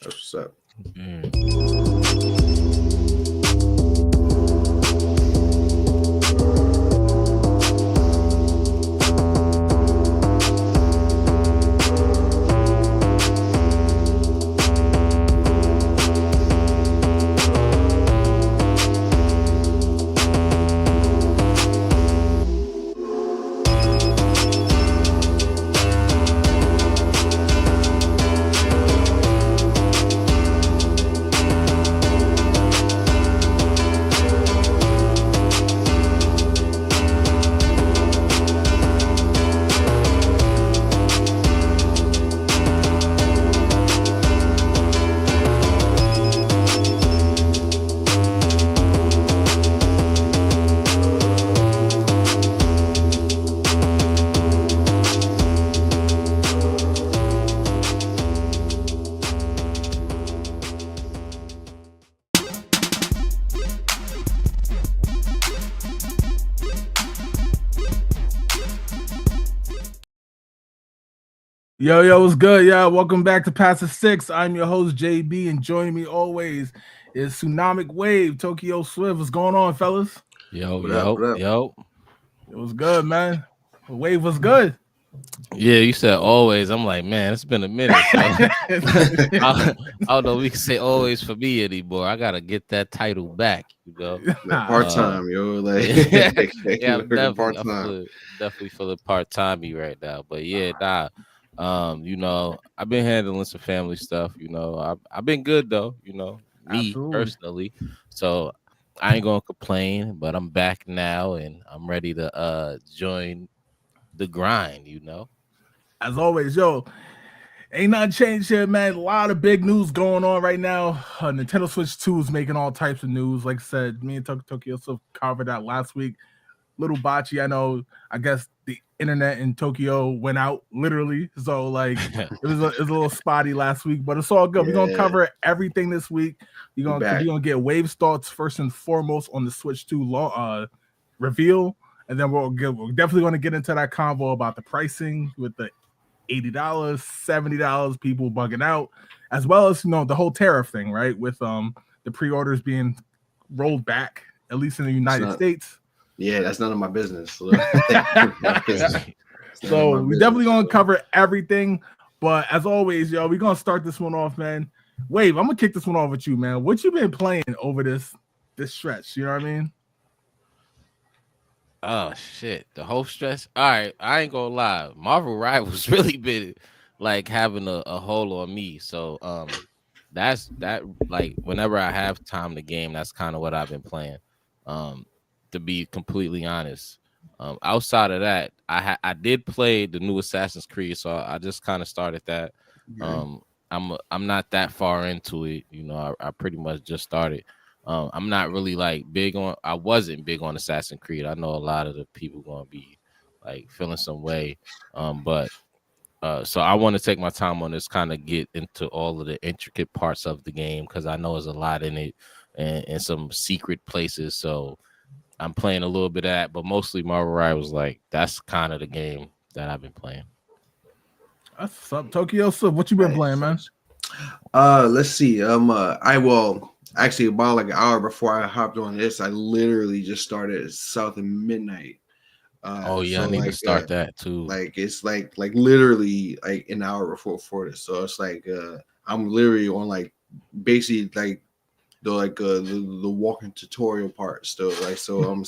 That's what's up. Yo, what's good? Yeah, welcome back to Past the Six. I'm your host, JB, and joining me always is Tsunamic Wave, Tokyo Swift. What's going on, fellas? What up? It was good, man. Wave was good. Yeah, you said always. I'm like, man, it's been a minute. So I don't know if we can say always for me anymore. I gotta get that title back, you know. Part time, yo. Like, yeah, I'm definitely feeling part timey right now. But yeah, you know, I've been handling some family stuff. You know, I've been good though. You know, me Absolutely. personally. So I ain't gonna complain. But I'm back now, and I'm ready to join the grind. You know. As always, yo, ain't nothing changed here, man. A lot of big news going on right now. Nintendo Switch 2 is making all types of news. Like I said, me and Tokyo Swift covered that last week. Little botchy, I know. I guess the internet in Tokyo went out literally, so like it was a little spotty last week, but it's all good. We're gonna cover everything this week. You're gonna get Wave's thoughts first and foremost on the Switch 2 reveal, and then we're definitely gonna get into that convo about the pricing with the $80, $70, people bugging out, as well as the whole tariff thing, right? With the pre-orders being rolled back, at least in the United States. Yeah, that's none of my business. So we definitely gonna cover everything. But as always, yo, we're gonna start this one off, man. Wave, I'm gonna kick this one off with you, man. What you been playing over this stretch? You know what I mean? Oh shit, the whole stretch. All right, I ain't gonna lie. Marvel Rivals really been like having a hold on me. So that's like whenever I have time to game, that's kind of what I've been playing. To be completely honest. Outside of that, I did play the new Assassin's Creed, so I just kind of started that. I'm not that far into it, you know. I pretty much just started. I'm not really like I wasn't big on Assassin's Creed. I know a lot of the people gonna be like feeling some way, but so I want to take my time on this, kind of get into all of the intricate parts of the game because I know there's a lot in it and some secret places. So I'm playing a little bit of that, but mostly Marvel Rivals. Like that's kind of the game that I've been playing. That's up, Tokyo. So what you been playing, man? Let's see. Actually about like an hour before I hopped on this, I literally just started South of Midnight. I need to start that too. Like it's like literally like an hour before this, so it's like I'm literally on like basically like the walking tutorial part still, like so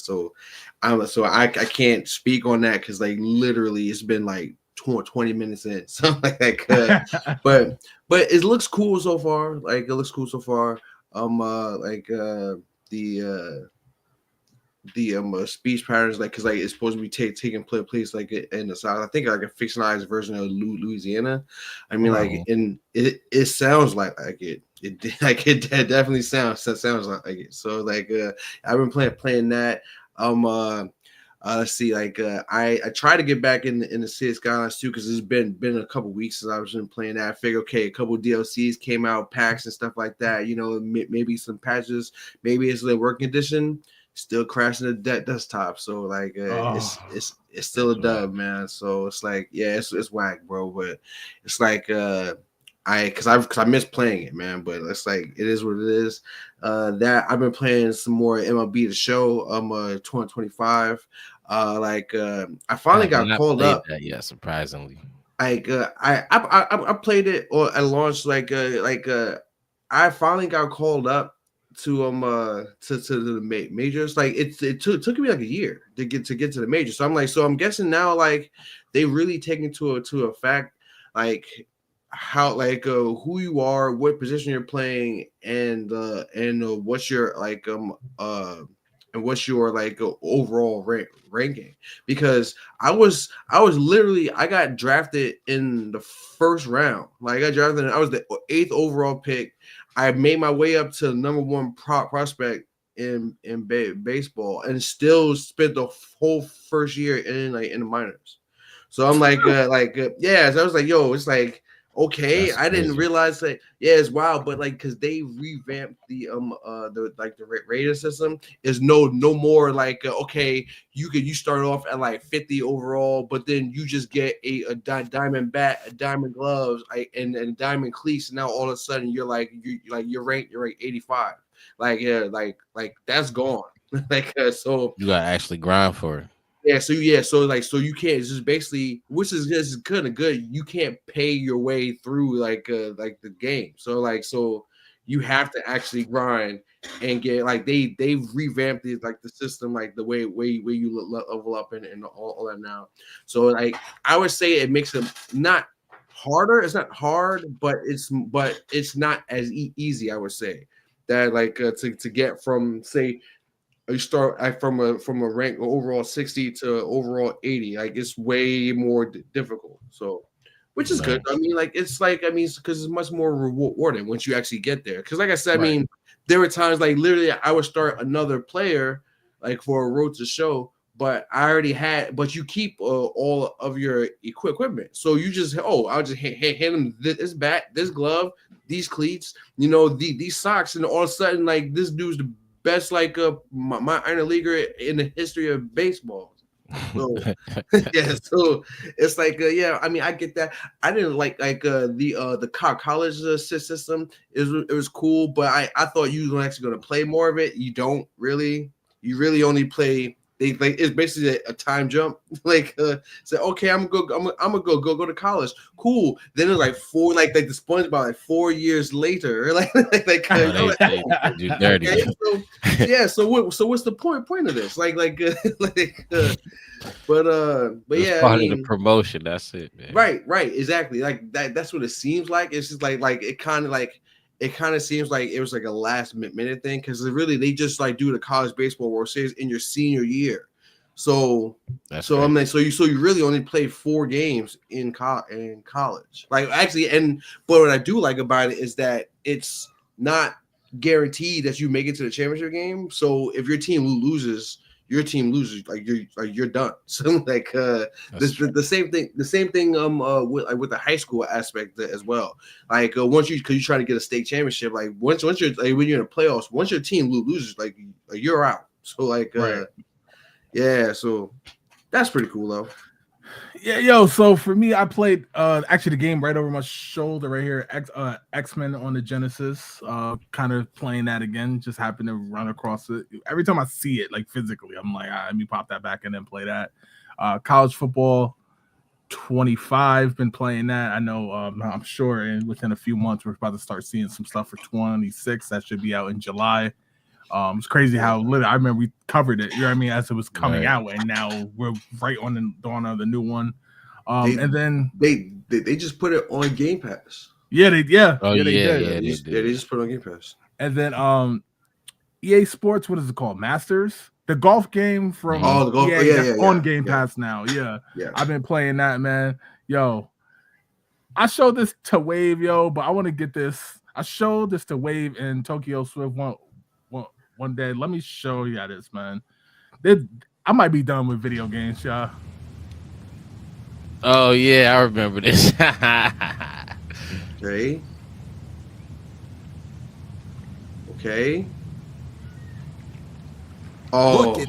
I can't speak on that because like literally it's been like 20 minutes in, something like that. but it looks cool so far. Like it looks cool so far. The speech patterns, like because like it's supposed to be taking place like in the South. I think like a fictionalized version of Louisiana. I mean, like it sounds like it. It definitely sounds like it. So like I've been playing that. Let's see, like I try to get back in the City Skylines too because it's been a couple weeks since I've been playing that. I figure okay, a couple of DLCs came out, packs and stuff like that. You know, maybe some patches, maybe it's the working edition. Still crashing the desktop, so like it's still a dub, man. So it's like it's whack, bro. But it's like because I miss playing it, man. But it's like it is what it is. That I've been playing some more MLB The Show. 2025. I finally got called up. That yet, surprisingly. Like I played it or at launch. I finally got called up to the majors. Like it took me like a year to get to the majors. So I'm like, so I'm guessing now like they really take into a fact like how like who you are, what position you're playing, and what's your like and what's your like overall ranking. Because I was literally I got drafted in the first round. Like I got drafted and I was the 8th overall pick. I made my way up to the number 1 prospect in baseball and still spent the whole first year in the minors. So I'm like yeah, so I was like, yo, it's like okay, I didn't realize that. Yeah, it's wild, but like because they revamped the rating system is no more like okay, you start off at like 50 overall, but then you just get a diamond bat, a diamond gloves, and diamond cleats. And now all of a sudden you're ranked 85. Like yeah, like that's gone. So you gotta actually grind for it. Yeah, so you can't just basically, which is just kind of good. You can't pay your way through like the game. So you have to actually grind and get like they've revamped the system, like the way you level up and all that now. So like I would say it makes it not harder. It's not hard, but it's not as easy. I would say that like to get from say. You start from a rank overall 60 to overall 80. Like it's way more difficult. So, which is good. I mean, like it's because it's much more rewarding once you actually get there. Because, like I said, I mean, there were times like literally I would start another player like for a road to show, but I already had. But you keep all of your equipment, so you just I'll just hand him this bat, this glove, these cleats, these socks, and all of a sudden like this dude's the best like my minor leaguer in the history of baseball. So yeah, so it's like yeah, I mean I get that. I didn't like the college system. It was cool, but I thought you were actually going to play more of it. You don't really. You really only play. It's basically a time jump. Like say okay, I'm gonna go to college. Cool. Then it's like 4 like the SpongeBob like 4 years later. Like you dirty. Okay, so, yeah. So what's the point of this? But yeah, part of the promotion. That's it, man. Right, exactly. Like that's what it seems like. It's just like it kind of seems like it was like a last minute thing because really they just like do the college baseball World Series in your senior year. So I'm like, so you really only play 4 games in college. Like actually, but what I do like about it is that it's not guaranteed that you make it to the championship game. So if your team loses, like you're done. So like the same thing with the high school aspect as well. Like once because you're trying to get a state championship, like once you're like when you're in the playoffs, once your team loses, like you're out. So like yeah, so that's pretty cool though. Yeah, yo. So for me, I played actually the game right over my shoulder right here, X-Men on the Genesis. Kind of playing that again. Just happened to run across it. Every time I see it, like physically, I'm like, let me pop that back and then play that. College football 25, been playing that. I know. I'm sure within a few months we're about to start seeing some stuff for 26. That should be out in July. It's crazy how I remember we covered it, you know what I mean, as it was coming out, and now we're right on the dawn of the new one. And then they just put it on Game Pass. Yeah, they did. They just put it on Game Pass. And then EA Sports, what is it called? Masters, the golf game from the golf, EA, on Game Pass now. Yeah, I've been playing that, man. Yo, I showed this to Wave, but I want to get this. I showed this to Wave and Tokyo Swift one day. Let me show you how this, man. I might be done with video games, y'all. Oh yeah, I remember this. Okay. Oh.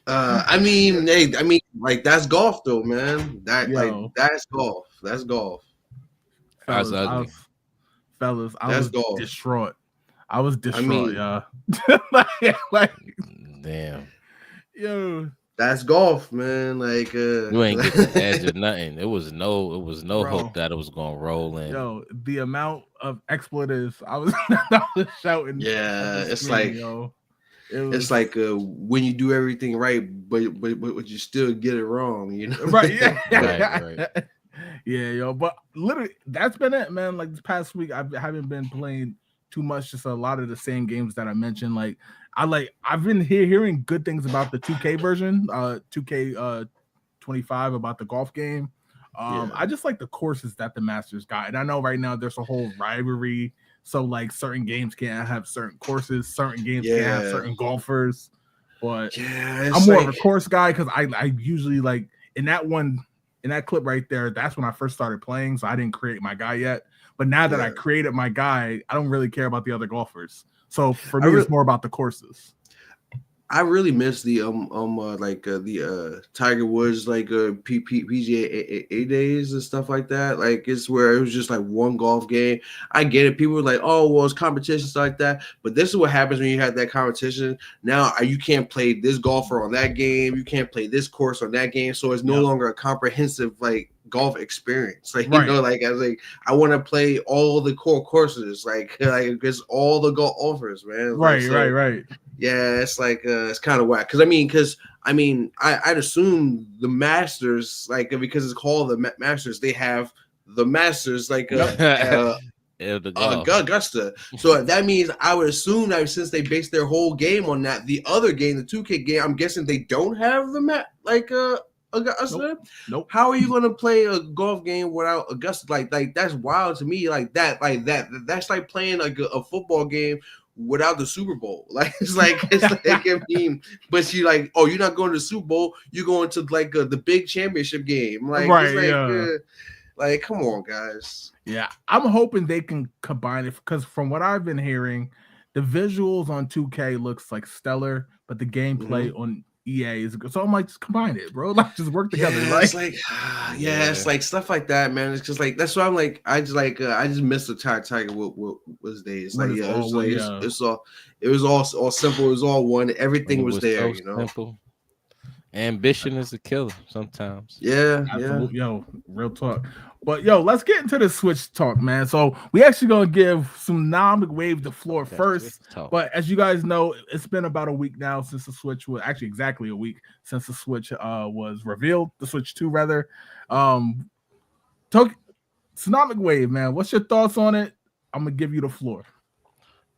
I mean, like that's golf though, man. That's golf. That's golf. That's fellas. ugly. I That's was golf. distraught. I was I distraught, mean, y'all. like, Damn. yo, that's golf, man. Like, You ain't get the edge or nothing. It was no hope bro, that it was gonna roll in. yo, the amount of expletives I was shouting at yeah, the screen, yo. It it's was like when you do everything right, but you still get it wrong, you know? right, Right, yeah. right. Yeah, yo. But literally, that's been it, man. Like this past week, I haven't been playing too much. Just a lot of the same games that I mentioned. I've been hearing good things about the 2K version, 2K 25 about the golf game. Yeah. I just like the courses that the Masters got, and I know right now there's a whole rivalry. So like certain games can't have certain courses, certain games can't have Yeah. certain golfers. But Yeah, I'm it's more of a like course guy because I usually like in that clip right there. That's when I first started playing, so I didn't create my guy yet. But now that I yeah. created my guy, I don't really care about the other golfers. So for I me, re- it's more about the courses. I really miss the Tiger Woods PGA days and stuff like that. Like it's where it was just like one golf game. I get it. People were like, oh well, it's competition stuff like that. But this is what happens when you have that competition. Now you can't play this golfer on that game. You can't play this course on that game. So it's no longer a comprehensive like golf experience. Like Right. like I was like, I want to play all the core courses. Like it's all the golf offers, man. Right, Like, right. yeah, it's like it's kind of whack because I'd assume the Masters because it's called the Masters, they have the Masters Yeah, the golf. Augusta. So that means I would assume that since they based their whole game on that, the other game, the 2K game, I'm guessing they don't have the Augusta. Nope. How are you going to play a golf game without Augusta? Like that's wild to me. That's like playing like a football game without the Super Bowl. Like it's like I mean, but you like, oh, you're not going to the Super Bowl, you're going to like the big championship game. Like Right, it's like yeah. like come on, guys. Yeah, I'm hoping they can combine it because from what I've been hearing, the visuals on 2K looks like stellar, but the gameplay on EA is good. So I'm like, just combine it, bro. Like, just work together. Yeah, Like, it's like it's like stuff like that, man. It's just like that's why I'm like I just miss the Tiger was days. Like yeah, it was all simple. It was all one. Everything It was was there, so you know. simple. Ambition is a killer sometimes. Yeah, absolutely, yo, real talk. But yo, let's get into the Switch talk, man. So we actually gonna give Tsunami Wave the floor first. But as you guys know, it's been about a week now since the Switch was actually exactly a week since the Switch was revealed, the Switch 2 rather. Tsunami Wave, man, what's your thoughts on it? I'm gonna give you the floor.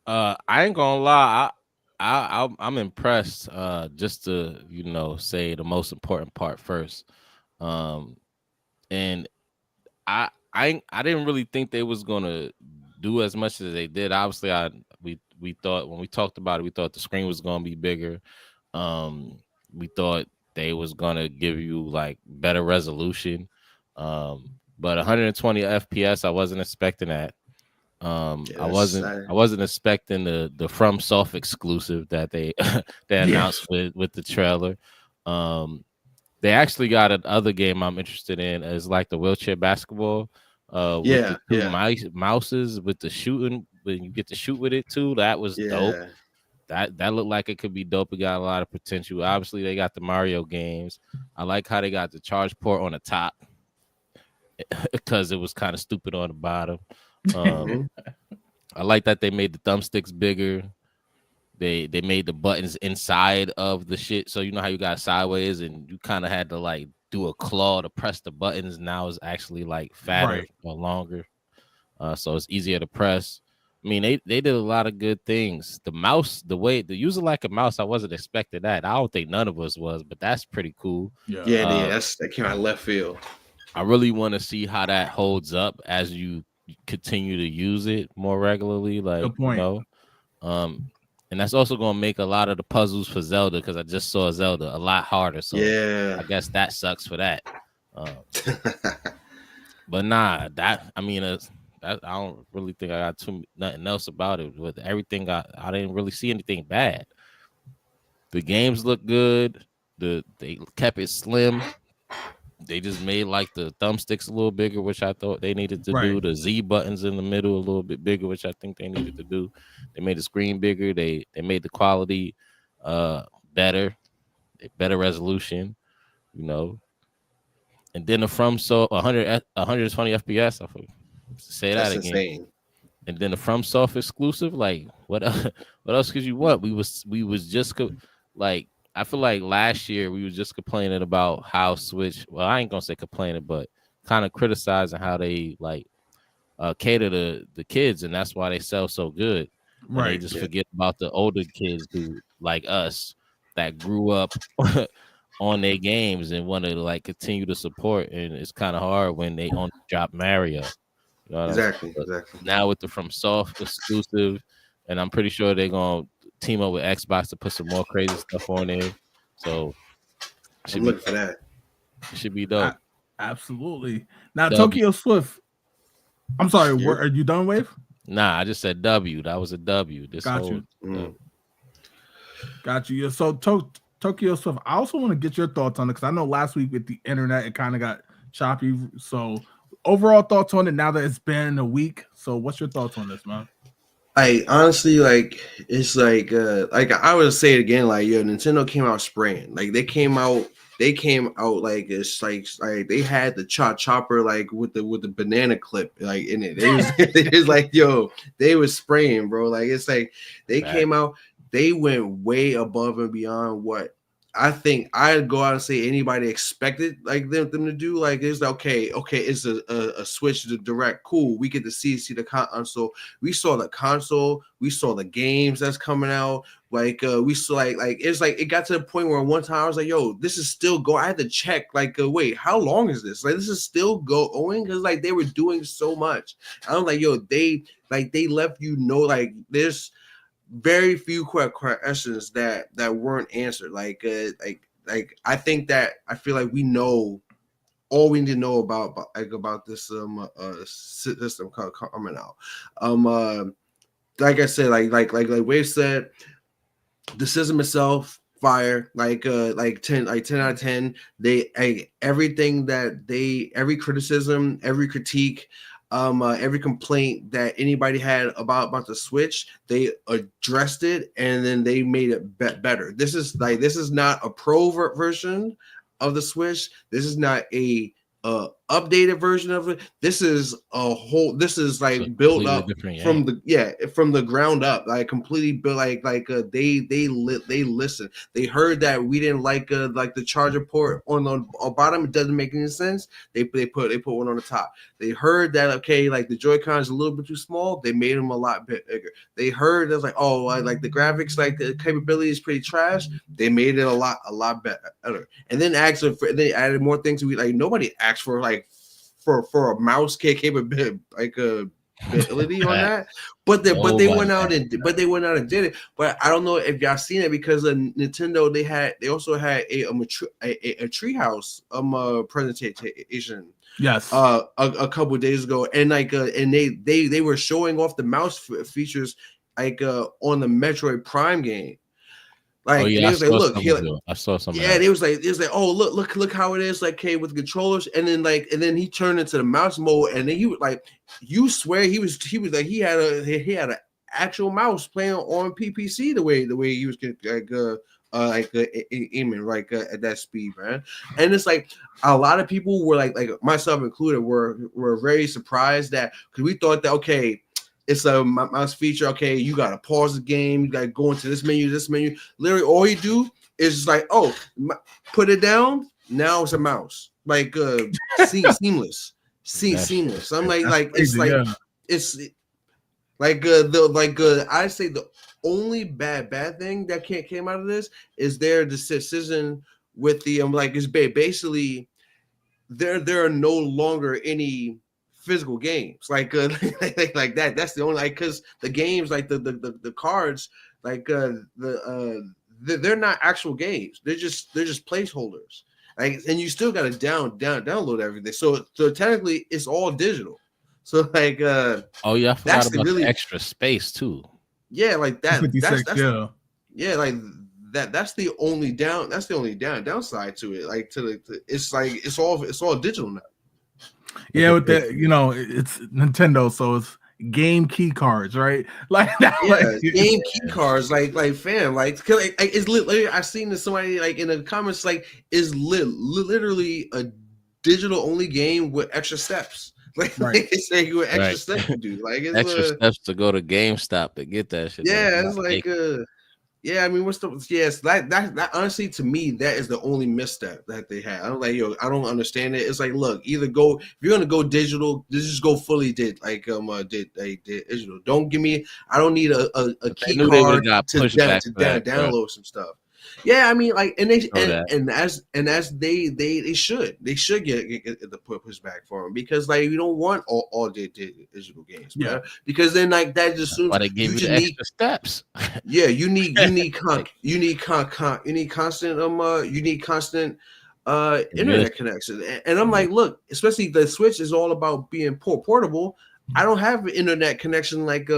I ain't gonna lie, I'm impressed. Just to say the most important part first. And I didn't really think they was gonna do as much as they did. Obviously, we thought when we talked about it, we thought the screen was gonna be bigger. We thought they was gonna give you like better resolution. But 120 FPS, I wasn't expecting that. I wasn't expecting the From Soft exclusive that they announced with the trailer. They actually got another game I'm interested in is like the wheelchair basketball. With the two mouses with the shooting, when you get to shoot with it too. That was dope. That looked like it could be dope. It got a lot of potential. Obviously, they got the Mario games. I like how they got the charge port on the top because it was kind of stupid on the bottom. I like that they made the thumbsticks bigger. They made the buttons inside of the shit, so you know how you got sideways and you kind of had to like do a claw to press the buttons. Now it's actually like fatter or longer, so it's easier to press. I mean, they did a lot of good things. The mouse, the user like a mouse, I wasn't expecting that. I don't think none of us was, but that's pretty cool. Yeah, that came out of left field. I really want to see how that holds up as you continue to use it more regularly. Like, and that's also going to make a lot of the puzzles for Zelda, because I just saw Zelda a lot harder. So I guess that sucks for that. But nah, I don't really think I got nothing else about it. With everything, I didn't really see anything bad. The games look good. They kept it slim. They just made like the thumbsticks a little bigger, which I thought they needed to Right. do. The Z buttons in the middle a little bit bigger, which I think they needed to do. They made the screen bigger. They made the quality better, better resolution, you know. And then the from so 120 FPS. Say that That's again. insane. And then the FromSoft exclusive, like what else, what else could you want? We was just like I feel like last year we was just complaining about how Switch. Well, I ain't gonna say complaining, but kind of criticizing how they like cater to the kids, and that's why they sell so good. And they Right. just Yeah, forget about the older kids who like us that grew up on their games and want to like continue to support. And it's kind of hard when they only drop Mario. You know what I'm saying? exactly, But exactly. now with the FromSoft exclusive, and I'm pretty sure they're gonna team up with Xbox to put some more crazy stuff on there. So it I'm should be looking for dope. that. It should be A- dope. absolutely. Now, W. Tokyo Swift. I'm sorry. You're, Are you done, Wave? Nah, I just said W. That was a W. This Got whole you. mm, Got you. Yeah, so Tokyo Swift. I also want to get your thoughts on it because I know last week with the internet it kind of got choppy. So overall thoughts on it now that it's been a week. So what's your thoughts on this, man? I honestly like it's like I would say it again, like yo, Nintendo came out spraying. Like they came out like it's like they had the chopper like with the banana clip like in it. It was it's like yo, they was spraying, bro. Like it's like they back. came out, they went way above and beyond what I think I'd go out and say anybody expected like them to do. Like it's like, okay, it's a switch to direct. Cool, we get to see the console. We saw the console, we saw the games that's coming out. Like we saw like it's like it got to the point where one time I was like, yo, this is still go. I had to check like wait, how long is this? Like this is still going because like they were doing so much. I'm like, yo, they left like there's very few questions that weren't answered. Like I think that I feel like we know all we need to know about this system coming out. Like I said, like Wave said, the system itself fire like 10 out of 10. They everything that every criticism, every critique, every complaint that anybody had about the Switch, they addressed it and then they made it better. This is not a pro version of the Switch. This is not a updated version of it. This is So like built completely up different from game. the ground up, like completely built they listened. They heard that we didn't like the charger port on the bottom. It doesn't make any sense. They put one on the top. They heard that okay, like the Joy-Con is a little bit too small. They made them a lot bigger. They heard it was like, oh, like the graphics, like the capability is pretty trash. They made it a lot better. And then they added more things. We like nobody asked for like for a mouse capability like a ability on that, but they went Nobody out asked. and did it. But I don't know if y'all seen it because Nintendo they also had a treehouse presentation Yes. a couple of days ago, and and they were showing off the mouse features on the Metroid Prime game. Oh Like, and yeah, he I was like, saw look, some of it. I saw some of yeah, that. it was like, oh, look how it is, like, okay, with the controllers, and then he turned into the mouse mode, and then he was like, you swear he was like he had an actual mouse playing on PPC the way he was aiming at that speed, man. And it's like a lot of people were like myself included were very surprised that because we thought that okay, it's a mouse feature. Okay, you gotta pause the game. You gotta go into this menu. Literally, all you do is just like, oh, put it down. Now it's a mouse. Like seamless, That shit is seamless. I'm crazy. That's it's crazy. like Yeah. it's I say the only bad thing that came out of this is their decision with the like it's basically there are no longer any physical games like that. That's the only because the games like the cards like they're not actual games. They're just placeholders. Like and you still got to download everything. So technically it's all digital. So Oh yeah, I forgot that's the about the really extra space too. yeah like that 56. that's Yeah. yeah like that's the only downside to it. Like it's all digital now. Yeah, with the it's Nintendo, so it's game key cards, right? Like that, game key cards, like fam, like it's literally I seen this somebody like in the comments like is literally a digital only game with extra steps. Like, it's like with extra steps to do. Like it's extra steps to go to GameStop to get that shit. Yeah, it's like I mean, what's the that honestly to me that is the only misstep that they had. I'm like, I don't understand it. It's like, look, either go if you're gonna go digital, just go fully digital. Don't give me. I don't need a key card to download some stuff. Yeah, I mean, like, and they as they should get the pushback for them because like you don't want all digital games, man. Because then like that just assumes they give you the extra steps. Yeah, you need constant internet connection, and I'm like, look, especially the Switch is all about being portable. I don't have an internet connection like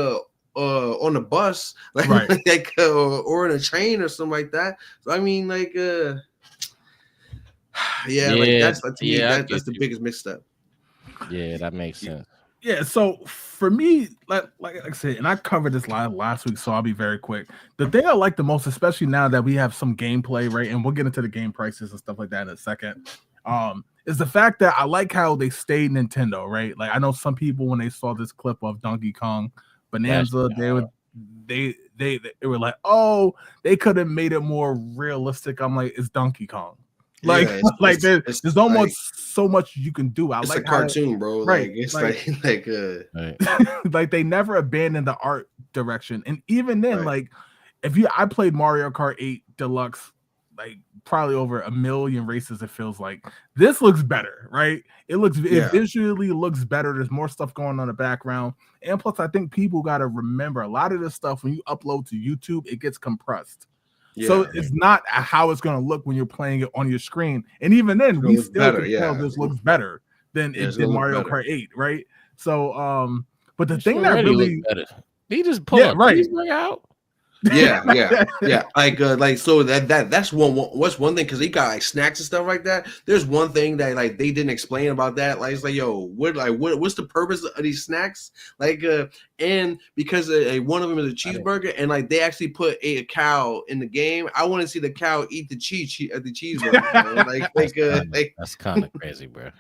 on a bus, like, or in a train or something like that. So I mean, like, like that's to me that's the biggest misstep. Yeah, that makes sense. Yeah, so for me, like I said, and I covered this last week, so I'll be very quick. The thing I like the most, especially now that we have some gameplay, right, and we'll get into the game prices and stuff like that in a second, is the fact that I like how they stayed Nintendo, right? Like I know some people when they saw this clip of Donkey Kong Bonanza, they were like, oh, they could have made it more realistic. I'm like, it's Donkey Kong. Like, there's almost so much you can do. It's like a cartoon, bro. Right. It's like they never abandoned the art direction. And even then, like I played Mario Kart 8 Deluxe, like probably over 1 million races, it feels like. This looks better, right? It visually looks better. There's more stuff going on in the background. And plus, I think people got to remember a lot of this stuff when you upload to YouTube, it gets compressed. So it's not how it's going to look when you're playing it on your screen. And even then, we still can tell this looks better than it did Mario Kart 8, right? So, but the thing that really he just pulled cheeseburger out. Yeah. Like so that's one thing because he got like snacks and stuff like that. There's one thing that like they didn't explain about that. Like it's like, yo, what's the purpose of these snacks? Like and because one of them is a cheeseburger, and like they actually put a cow in the game. I want to see the cow eat the cheeseburger. That's kind of crazy, bro.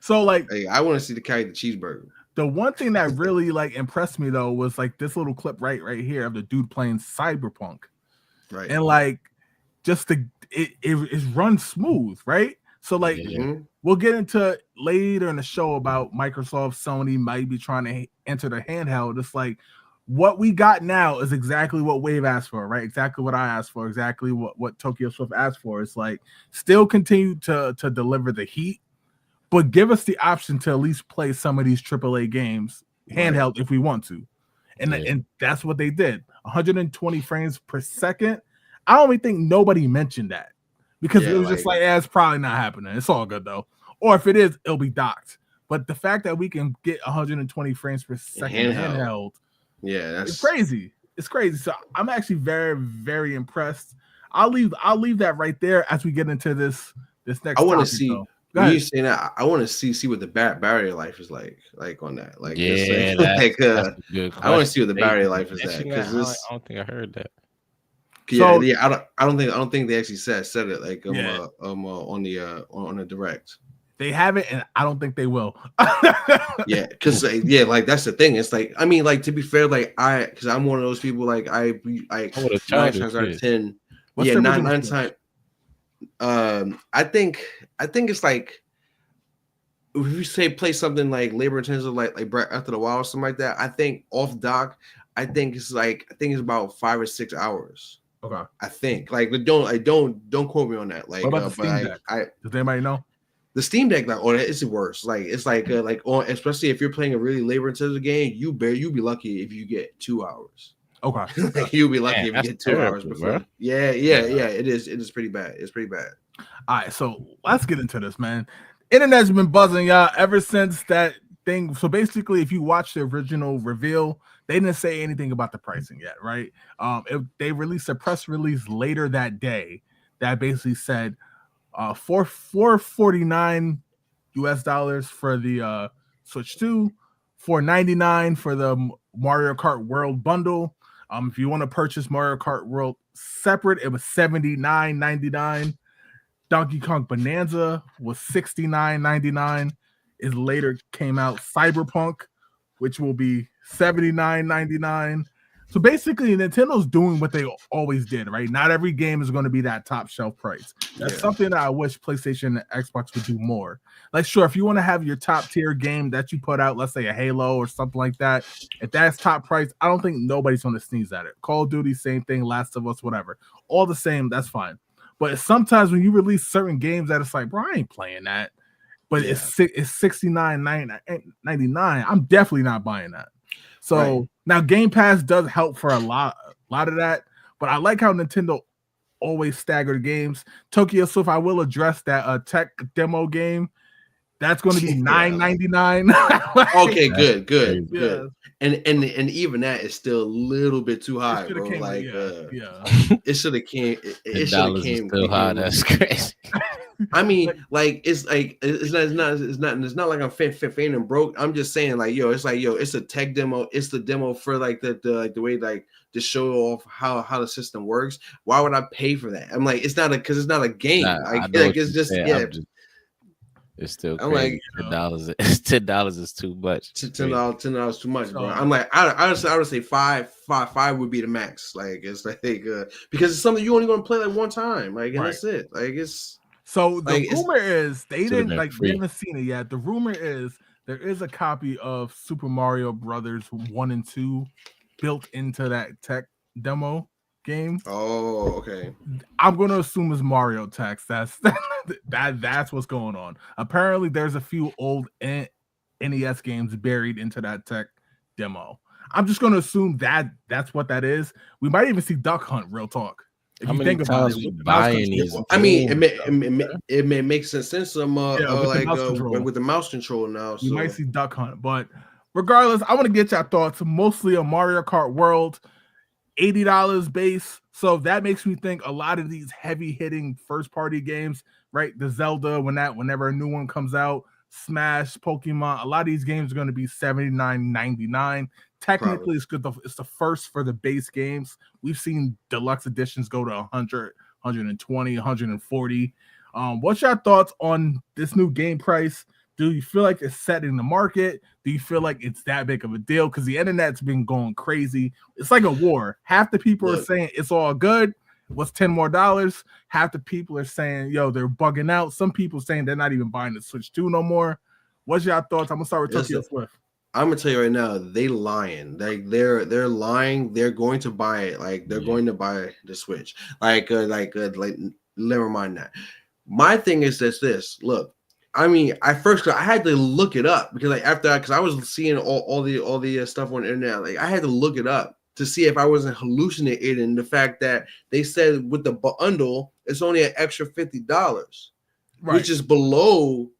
So like, I want to see the cow eat the cheeseburger. The one thing that really like impressed me though was like this little clip right here of the dude playing Cyberpunk, right? And like just it runs smooth, right? So like we'll get into later in the show about Microsoft, Sony might be trying to enter the handheld. It's like what we got now is exactly what Wave asked for, right? Exactly what I asked for, exactly what Tokyo Swift asked for. It's like still continue to deliver the heat, but give us the option to at least play some of these AAA games handheld if we want to. And that's what they did. 120 frames per second. I don't even think nobody mentioned that because it was just like, it's probably not happening. It's all good though. Or if it is, it'll be docked. But the fact that we can get 120 frames per second handheld, it's crazy. It's crazy. So I'm actually very, very impressed. I'll leave that right there as we get into this next. I want to see. When you saying that, I want to see what the battery life is like on that. Like, I want to see what the battery life is at because I don't think I heard that. I don't think they actually said it like on the direct. They haven't, and I don't think they will. Because like that's the thing. It's like I mean, like to be fair, like because I'm one of those people. Like I 9 times out of 10, 9 times. I think it's like if you say play something like labor intensive, like after the while or something like that. I think off dock, I think it's about 5 or 6 hours. Okay, I think like don't quote me on that. Like, what about the Steam Deck? Does anybody know? The Steam Deck, like, it's worse. Like, it's like especially if you're playing a really labor intensive game, you'll be lucky if you get 2 hours. Okay, you'll be lucky if you get 2 hours before. Bro. Yeah. It is pretty bad. It's pretty bad. All right, so let's get into this, man. Internet's been buzzing, y'all, ever since that thing. So basically, if you watch the original reveal, they didn't say anything about the pricing yet, right? They released a press release later that day that basically said 449 US dollars for the Switch 2, 499 for the Mario Kart World bundle. If you want to purchase Mario Kart World separate, it was $79.99. Donkey Kong Bonanza was $69.99. It later came out Cyberpunk, which will be $79.99. So basically, Nintendo's doing what they always did, right? Not every game is going to be that top shelf price. That's something that I wish PlayStation and Xbox would do more. Like, sure, if you want to have your top tier game that you put out, let's say a Halo or something like that, if that's top price, I don't think nobody's going to sneeze at it. Call of Duty, same thing. Last of Us, whatever. All the same, that's fine. But sometimes when you release certain games that it's like, bro, I ain't playing that. But it's $69.99. I'm definitely not buying that. So now Game Pass does help for a lot of that. But I like how Nintendo always staggered games. Tokyo Swift, I will address that tech demo game. That's going to be $9.99. Okay, good. And even that is still a little bit too high, bro. Like, it should have came. It should have came. Still high. That's crazy. I mean, like it's not like I'm faint and broke. I'm just saying, like, it's a tech demo. It's the demo for like the way like to show off how the system works. Why would I pay for that? I'm like, it's not a game. It's just It's still crazy. Like, $10 is too much. $10 too much, bro. I'm like, I would say five would be the max. Like, it's like because it's something you only going to play like one time. Like, and that's it. Like, it's. So the rumor is they didn't we haven't seen it yet. The rumor is there is a copy of Super Mario Brothers 1 and 2 built into that tech demo game. Oh, okay. I'm going to assume it's Mario text. That's what's going on. Apparently, there's a few old NES games buried into that tech demo. I'm just going to assume that's what that is. We might even see Duck Hunt. Real talk. If How you many think times about we buying these? I mean, it may make sense with the mouse control now. You might see Duck Hunt, but regardless, I want to get your thoughts. Mostly on Mario Kart World, $80 base. So that makes me think a lot of these heavy hitting first party games, right? The Zelda, whenever a new one comes out, Smash, Pokemon, a lot of these games are going to be $79.99. Technically, it's good. It's the first for the base games. We've seen deluxe editions go to 100, 120, 140. What's your thoughts on this new game price? Do you feel like it's setting the market? Do you feel like it's that big of a deal? Because the internet's been going crazy. It's like a war. Half the people are saying it's all good. What's $10 more? Half the people are saying, yo, they're bugging out. Some people saying they're not even buying the Switch 2 no more. What's your thoughts? I'm gonna start with Tokyo Swift. I'm gonna tell you right now, they lying. Like they're lying. They're going to buy it. Like they're going to buy the Switch. Like never mind that. My thing is this. Look, I mean, I had to look it up because because I was seeing all the stuff on the internet. Like I had to look it up to see if I wasn't hallucinating the fact that they said with the bundle it's only an extra $50, which is below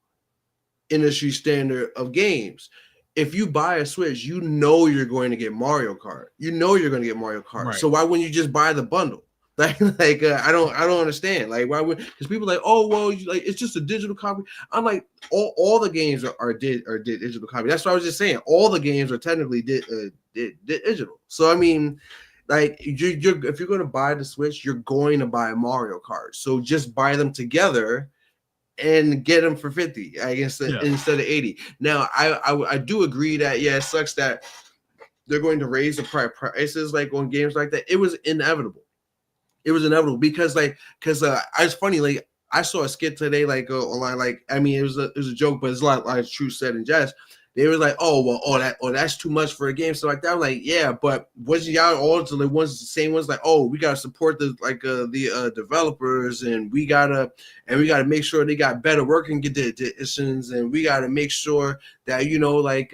industry standard of games. If you buy a Switch, you know you're going to get Mario Kart. You know you're going to get Mario Kart. Right. So why wouldn't you just buy the bundle? I don't understand. Like why would? Because people are like, oh well, like it's just a digital copy. I'm like, all the games are digital copy. That's what I was just saying. All the games are technically digital. So I mean, like if you're going to buy the Switch, you're going to buy Mario Kart. So just buy them together and get them for 50, I guess, instead of 80. Now, I do agree that it sucks that they're going to raise the prices like on games like that. It was inevitable. Because it's funny, like I saw a skit today like online, like I mean it was a joke, but it's a lot like true said in jest. They were like, that's too much for a game. So like that, I'm like, yeah, but wasn't y'all all the ones the same ones like, oh, we gotta support the developers and we gotta make sure they got better working conditions and we gotta make sure that like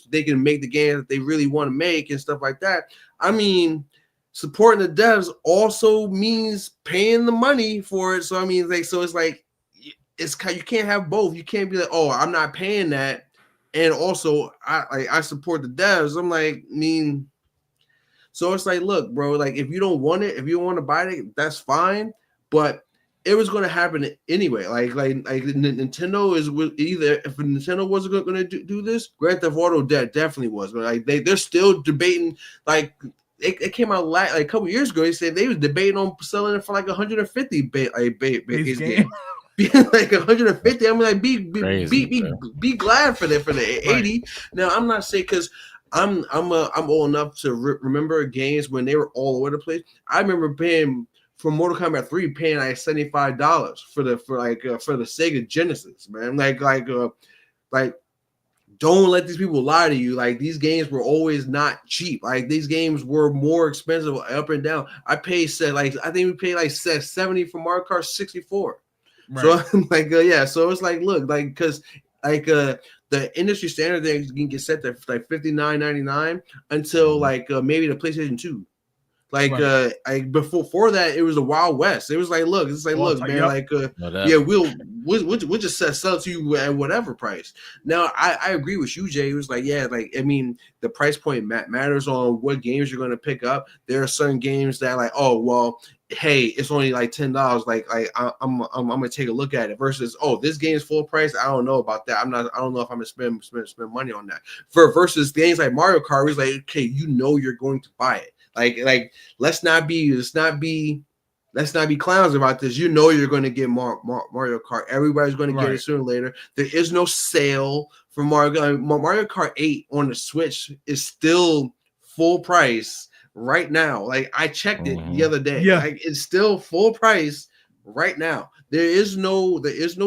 they can make the game that they really want to make and stuff like that. I mean, supporting the devs also means paying the money for it. So I mean, like, so it's like you can't have both. You can't be like, oh, I'm not paying that. and also I support the devs. I'm like, I mean, so it's like, look, bro, like if you don't want it, if you don't want to buy it, that's fine. But it was going to happen anyway. Like Nintendo is either if Nintendo wasn't going to do this, Grand Theft Auto definitely was. But like they're still debating. Like it came out like a couple years ago. They said they was debating on selling it for like 150 base game. Like 150. I mean, like be glad for the 80. Right. Now I'm not saying because I'm old enough to remember games when they were all over the place. I remember paying for Mortal Kombat 3, paying like $75 for the Sega Genesis, man. Like don't let these people lie to you. Like these games were always not cheap. Like these games were more expensive up and down. I think we paid like 70 for Mario Kart 64. Right. So I'm like, yeah. So it's like, look, like because like the industry standard there can get set to like $59.99 until like maybe the PlayStation 2. Like right. Before that, it was the Wild West. It was like, look, it's like, look, man, yep. Yeah, we'll just sell it to you at whatever price. Now, I agree with you, Jay. It was like, yeah, like I mean, the price point matters on what games you're going to pick up. There are certain games that like, oh well, hey, it's only like $10. Like I'm gonna take a look at it. Versus, oh, this game is full price. I don't know about that. I don't know if I'm gonna spend money on that. Versus games like Mario Kart, it's like, okay, you know you're going to buy it. Like let's not be clowns about this. You know you're going to get Mario Kart. Everybody's going to get it sooner or later. There is no sale for Mario. Mario Kart 8 on the Switch is still full price right now. Like I checked it the other day. Yeah. Like it's still full price right now. There is no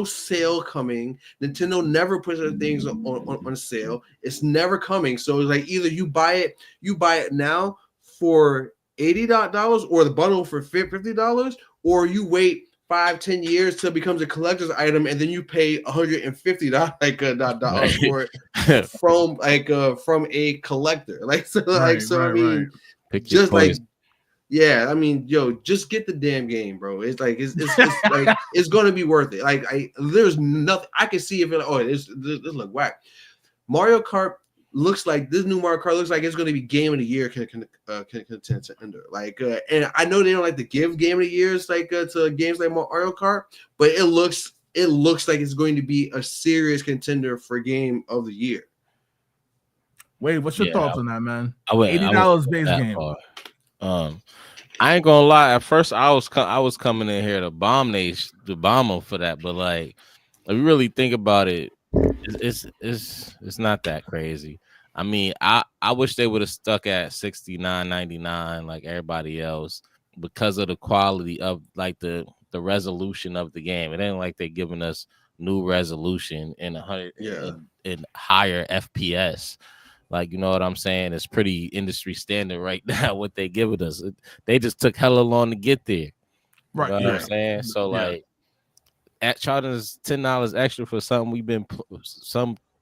sale coming. Nintendo never puts their things on sale. It's never coming. So it's like either you buy it now for $80 or the bundle for $50, or you wait 5-10 years till it becomes a collector's item and then you pay $150 for it from a collector. Like so, I mean, just like. Yeah, I mean, yo, just get the damn game, bro. It's like it's like it's gonna be worth it. Like there's nothing I can see if this look whack. Mario Kart looks like this new Mario Kart looks like it's going to be Game of the Year contender. Like, and I know they don't like to give Game of the Years like to games like Mario Kart, but it looks like it's going to be a serious contender for Game of the Year. Wait, what's your thoughts on that, man? $80 base game. I ain't gonna lie. At first, I was coming in here to bomb them for that, but like, if you really think about it. It's not that crazy. I mean, I wish they would have stuck at $69.99 like everybody else because of the quality of like the resolution of the game. It ain't like they're giving us new resolution in 100 in higher FPS. Like, you know what I'm saying? It's pretty industry standard right now what they giving us. They just took hella long to get there. Right. You know what I'm saying? So like at charging us $10 extra for something we've been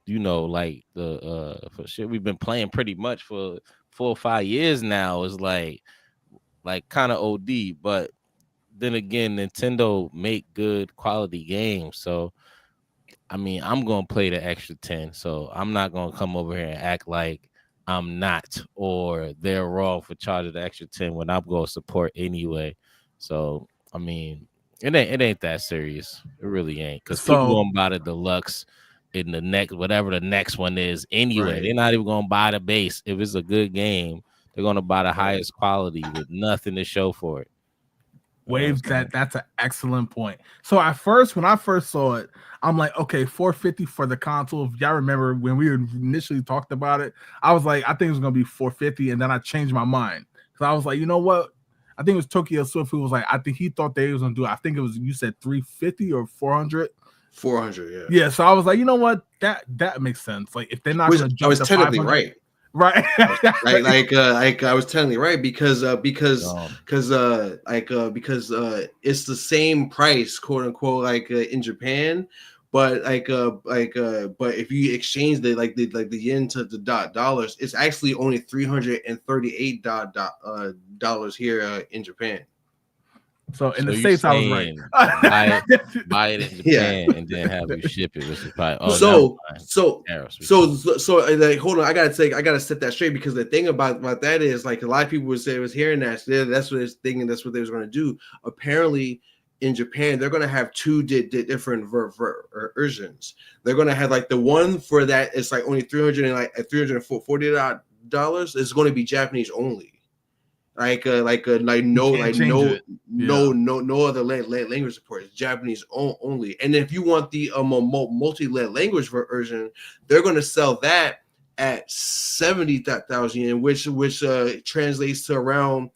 like the for shit we've been playing pretty much for 4 or 5 years now is like kind of OD. But then again, Nintendo make good quality games, so I mean I'm gonna play the extra 10. So I'm not gonna come over here and act like I'm not or they're wrong for charging the extra 10 when I'm gonna support anyway. So I mean. It ain't that serious. It really ain't. Because people gonna buy the deluxe in the next whatever the next one is anyway. Right. They're not even gonna buy the base. If it's a good game, they're gonna buy the highest quality with nothing to show for it. Waves, that's an excellent point. So at first, when I first saw it, I'm like, okay, $450 for the console. If y'all remember when we initially talked about it, I was like, I think it was gonna be $450, and then I changed my mind because I was like, you know what? I think it was Tokyo Swift who was like, I think he thought they was gonna do. I think it was you said 350 or 400. 400, yeah. So I was like, you know what? That makes sense. Like if they're not gonna jump, I was technically right. Right. like I was technically right because it's the same price, quote unquote, like in Japan. But but if you exchange the yen to the dollars, it's actually only $338 dollars here in Japan. So in So the you States, I was right. saying buy it in Yeah. Japan and then have you ship it, which is probably never So mind. so Tariffs, we so talking. so like hold on, I gotta set that straight because the thing about that is like a lot of people would say was hearing that that's what they're thinking that's what they was gonna do. Apparently in Japan they're gonna have two different versions. They're gonna have like the one for that it's like only $340 is going to be Japanese only. Like You can't change it. Yeah. no other language support. It's Japanese only. And if you want the multi-language version, they're going to sell that at 70,000 yen, which translates to around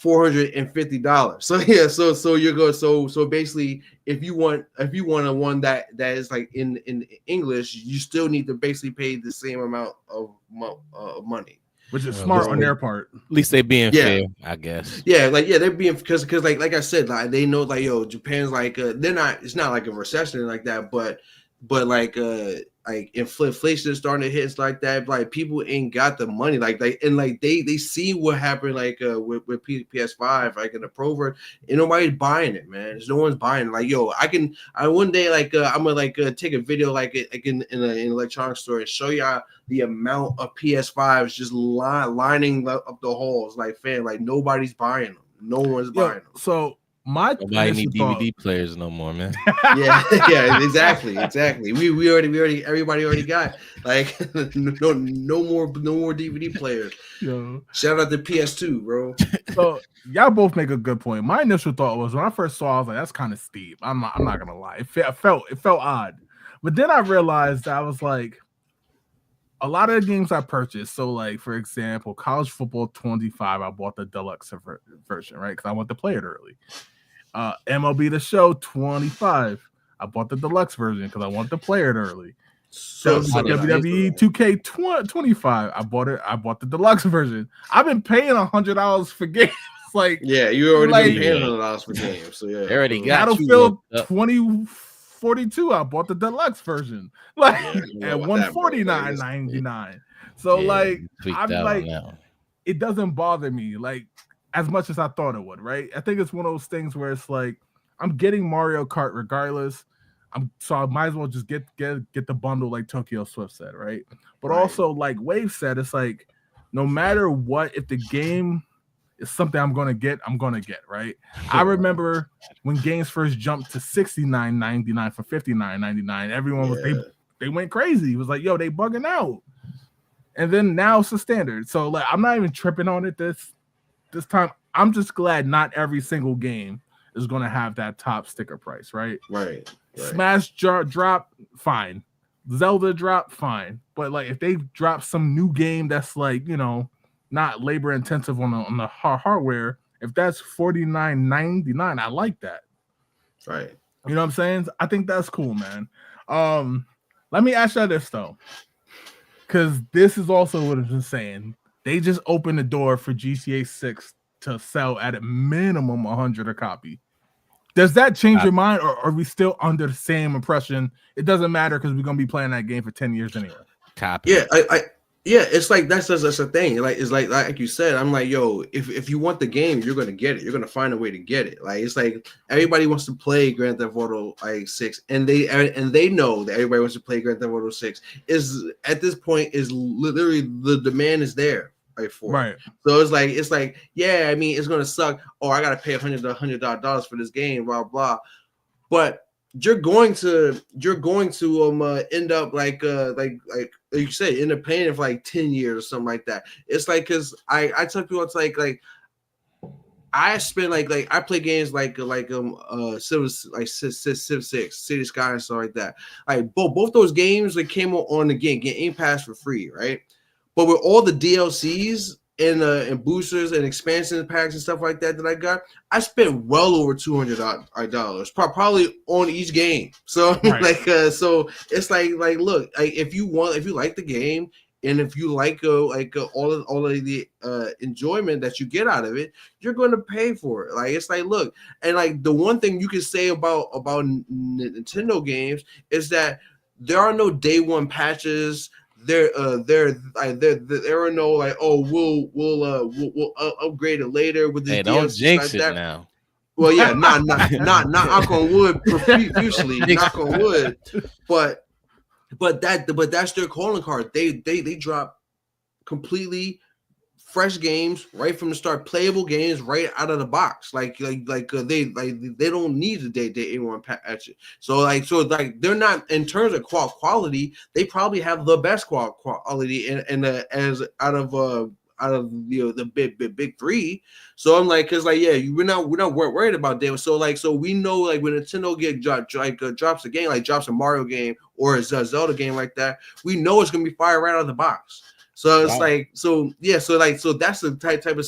$450. So yeah, so you go so basically if you want a one that is like in English, you still need to basically pay the same amount of money. Which is Well, smart on their part. At least they being fair, I guess. Yeah, they're being because like I said, like they know like Japan's like they're not it's not like a recession like that, but like inflation is starting to hit like that. Like people ain't got the money like and like they see what happened like with PS5 like in the Pro version, and nobody's buying it, man. There's no one's buying it. Like I one day like I'm gonna like take a video like in an electronics store and show y'all the amount of PS5s just lining up the halls like fan like nobody's buying them. No one's buying them. So my nobody need DVD players no more, man. yeah, exactly. We already everybody already got like no more DVD players. Yo. Shout out to PS2, bro. So y'all both make a good point. My initial thought was when I first saw, I was like, "That's kind of steep." I'm not gonna lie. It felt odd, but then I realized that I was like, a lot of the games I purchased. So, like for example, College Football 25, I bought the deluxe version, right? Because I want to play it early. MLB The Show 25, I bought the deluxe version because I want to play it early. So WWE 2K25, I bought the deluxe version. I've been paying $100 for games. Like yeah, you already been paying $100 for games. So yeah, they already got Battlefield 2042. I bought the deluxe version, like at $149.99. So like I'm like, it doesn't bother me like as much as I thought it would. Right? I think it's one of those things where it's like I'm getting Mario Kart regardless. So I might as well just get the bundle like Tokyo Swift said, right? But also like Wave said, it's like no matter what, if the game is something I'm gonna get, right? I remember when games first jumped to $69.99 for $59.99, everyone was they went crazy. It was like, yo, they bugging out. And then now it's the standard. So like I'm not even tripping on it this time. I'm just glad not every single game is gonna have that top sticker price, right? Right. Smash drop, fine. Zelda drop, fine. But like if they drop some new game that's like, not labor intensive on the hardware, if that's $49.99, I like that. Right. You know what I'm saying? I think that's cool, man. Let me ask you this though, because this is also what I've been saying. They just opened the door for GTA 6 to sell at a minimum 100 a copy. Does that change your mind, or are we still under the same impression? It doesn't matter because we're gonna be playing that game for 10 years anyway. Copy. Yeah, it's like that's a thing. Like it's like you said, I'm like, yo, if you want the game, you're gonna get it. You're gonna find a way to get it. Like it's like everybody wants to play Grand Theft Auto 6, and they know that everybody wants to play Grand Theft Auto 6. Is at this point is literally the demand is there. Right. So it's like yeah, I mean it's gonna suck. Oh, I gotta pay $100 for this game, blah blah. But you're going to end up like you said, end up paying it for like 10 years or something like that. It's like because I tell people it's like I spend like I play games like Civ 6, City Sky and stuff like that. Like both those games that came on the Game Pass for free, right? But with all the DLCs and boosters and expansion packs and stuff like that I got, I spent well over $200 probably on each game. So so it's like look, if you like the game and if you like all of the enjoyment that you get out of it, you're going to pay for it. Like it's like look, and like the one thing you can say about Nintendo games is that there are no day one patches. There are no like, oh, we'll upgrade it later with the don't jinx like it that. now. Well, yeah, not knock on wood profusely, knock on wood, but that's their calling card. They drop completely fresh games right from the start, playable games right out of the box. They don't need the day anyone patch it. So they're not, in terms of quality, they probably have the best quality in as out of the big three. So I'm like, because we're not worried about them. So we know when Nintendo drops a game, drops a Mario game or a Zelda game like that, we know it's gonna be fire right out of the box. So it's so that's the type of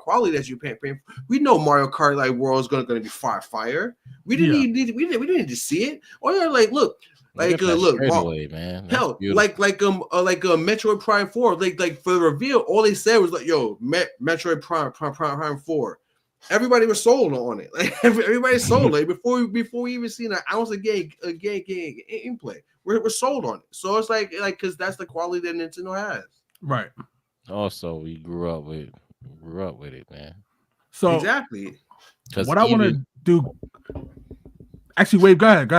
quality that you're paying for. We know Mario Kart World is gonna be fire. We didn't need to see it. Or look. Away, man. Hell, Metroid Prime 4, for the reveal, all they said was Metroid Prime 4. Everybody was sold on it. Everybody sold before we even seen an ounce of gameplay. We're sold on it. So it's because that's the quality that Nintendo has. Right. Also, we grew up with it, man. So exactly. What I want to do. Actually, wait. Go ahead.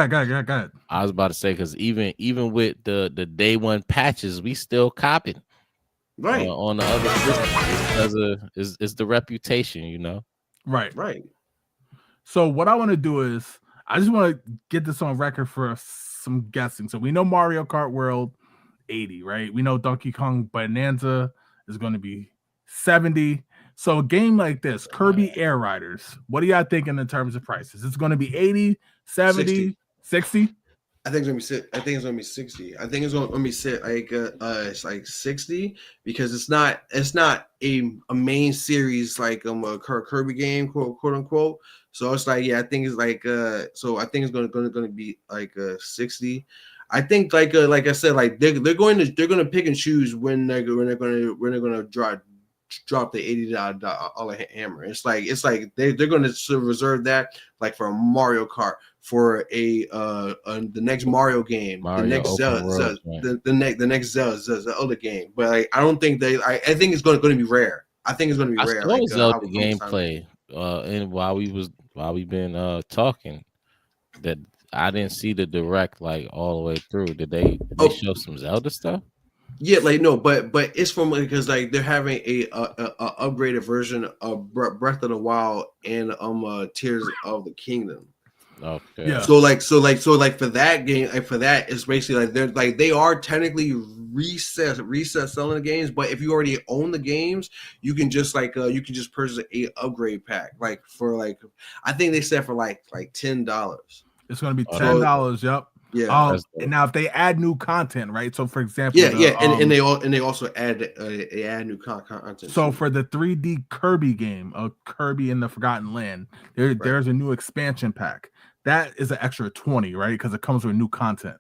I was about to say, because even with the day one patches, we still copping right on the other system because it's the reputation, Right. So what I want to do is I just want to get this on record for some guessing. So we know Mario Kart World 80, right? We know Donkey Kong Bonanza is going to be 70. So a game like this, Kirby Air Riders, what are y'all thinking in terms of prices? It's going to be 80, 70, 60? I think it's gonna be 60. I think it's gonna be it's like 60 because it's not a main series a Kirby game, quote unquote. So it's I think it's so I think it's gonna be 60. I think like I said, they're going to pick and choose when they're gonna drop the $80 hammer. It's they're going to reserve that for a Mario Kart, for the next Mario game, the next Zelda, the next Zelda game. But I don't think I think it's going to be rare. I think it's going to be rare. I saw Zelda gameplay and while we've been talking, that I didn't see the direct all the way through. Did they show some Zelda stuff? Yeah, no, but it's from because they're having a upgraded version of Breath of the Wild and Tears of the Kingdom. Okay. Yeah. So for that game, for that, it's basically they are technically reset selling the games, but if you already own the games, you can just purchase a upgrade pack for I think they said for $10. It's going to be $10. Yep. Yeah. And now if they add new content, right? So for example, and they also add new content. So for the 3D Kirby game, Kirby in the Forgotten Land, there's a new expansion pack. That is an extra 20, right? Because it comes with new content.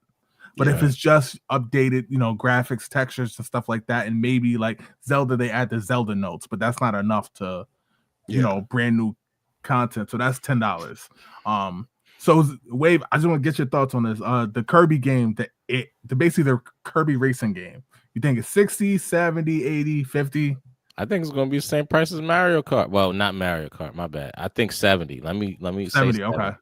But if it's just updated, graphics, textures, and stuff like that, and maybe Zelda, they add the Zelda notes, but that's not enough to, brand new content. So that's $10. So Wave, I just want to get your thoughts on this. The Kirby game, basically the Kirby racing game. You think it's 60, 70, 80, 50? I think it's going to be the same price as Mario Kart. Well, not Mario Kart, my bad. I think 70. Let me 70, okay.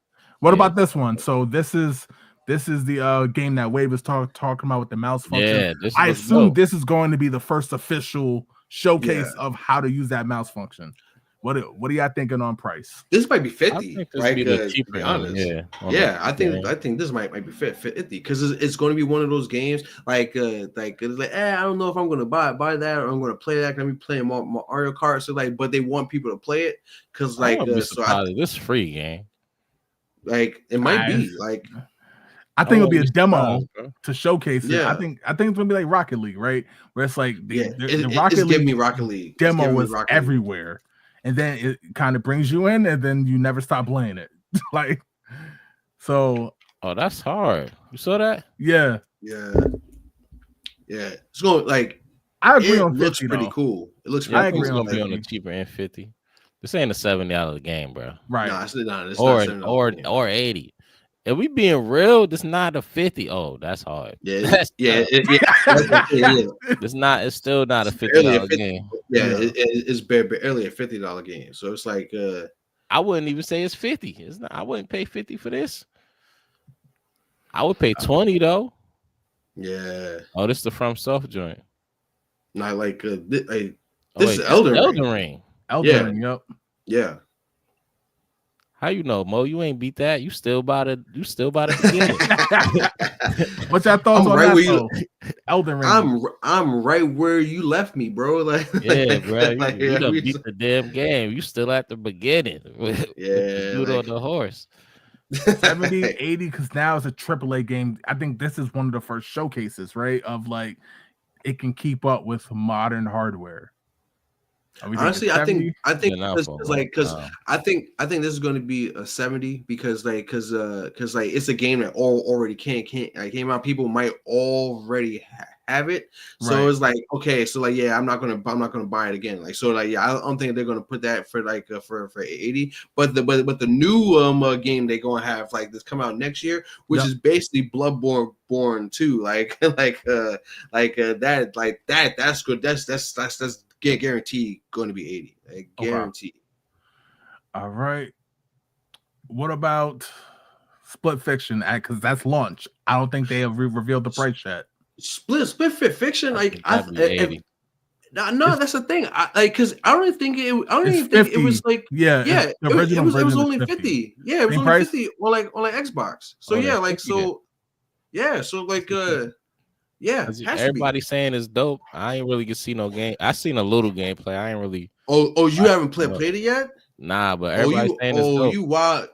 What about this one? So this is the game that Wave was talking about with the mouse function. Yeah, I assume this is going to be the first official showcase of how to use that mouse function. What are y'all thinking on price? This might be 50, right? To be honest, I think this might be 50 because it's going to be one of those games I don't know if I'm going to buy that or I'm going to play that. I'm playing Mario Kart, so but they want people to play it because this free game, it might be I think it'll be a demo to showcase it. I think it's gonna be like Rocket League, right? Where it's the Rocket League demo was everywhere. And then it kind of brings you in, and then you never stop playing it. Oh, that's hard. You saw that? Yeah. It's going I agree on 50. Looks pretty cool. It looks. I agree on be on the cheaper end 50. This ain't a $70 game, bro. Right? No, it's not. It's or 80. If we being real, this not a 50. Oh, that's hard. Yeah, It's still not a $50 game. Yeah, it's barely a $50 game. So it's I I wouldn't even say it's 50. It's not. I wouldn't pay 50 for this. I would pay 20 though. Yeah. Oh, this is the From Soft joint. Not like this Wait, is Elden Ring. Ring. Elden Ring, yep. Yeah. How you know, Mo? You ain't beat that. You still about it. You still about it. What's your thoughts on right that? Though? Elden Ring. I'm right where you left me, bro. Like, yeah, bro. You done we beat the damn game. You still at the beginning. With the dude on the horse. 70, 80, because now it's a AAA game. I think this is one of the first showcases, right? Of like it can keep up with modern hardware. Honestly, I think I think this this is going to be a 70 because it's a game that already came out. People might already have it, so it's like okay, so like I'm not gonna buy it again. Like so like I don't think they're gonna put that for like for 80. But the new game they're gonna have like this come out next year, which is basically Bloodborne 2. That's good. That's guaranteed going to be 80. Like, guaranteed. All right. What about Split Fiction? Because that's launch. I don't think they have revealed the price yet. Split Fiction, like no, that's the thing. Because I don't even think it was like it was only 50. Yeah, it was only 50 on like Xbox. So everybody saying it's dope. I ain't really get see no game. I seen a little gameplay. I ain't really. Oh, you haven't played it yet? Nah, but everybody saying it's dope.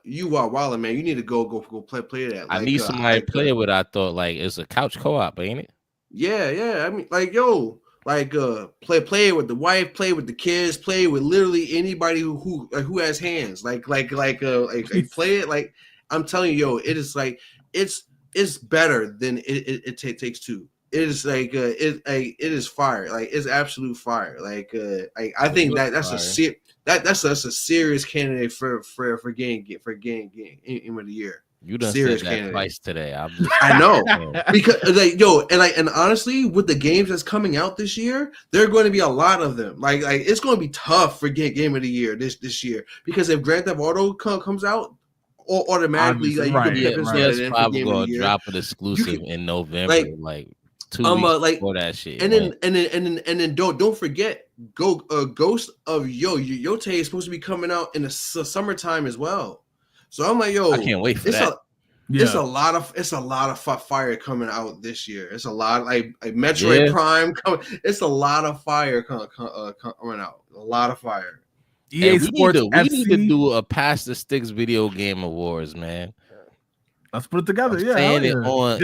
You wild, man. You need to go play that. I need somebody to play it with. I thought like it's a couch co-op, ain't it? Yeah. I mean, like play it with the wife, play with the kids, play with literally anybody who has hands. Like play it. Like I'm telling you, it is like it's better than it takes two. It is like it is fire. Like it's absolute fire. Like I think that's a serious candidate for game of the year. You done said that twice today. I know because and honestly, with the games that's coming out this year, there are going to be a lot of them. Like it's going to be tough for game of the year this year because if Grand Theft Auto comes out, automatically like it's probably going to drop an exclusive in November, like 2 weeks before that shit. And then don't forget, Ghost of Yote is supposed to be coming out in the summertime as well. So I'm like, I can't wait for that. It's a lot of fire coming out this year. It's a lot like Metroid Prime coming. It's a lot of fire coming out. A lot of fire. EA Sports we need to do a Pass the Sticks video game awards, man. Let's put it together. This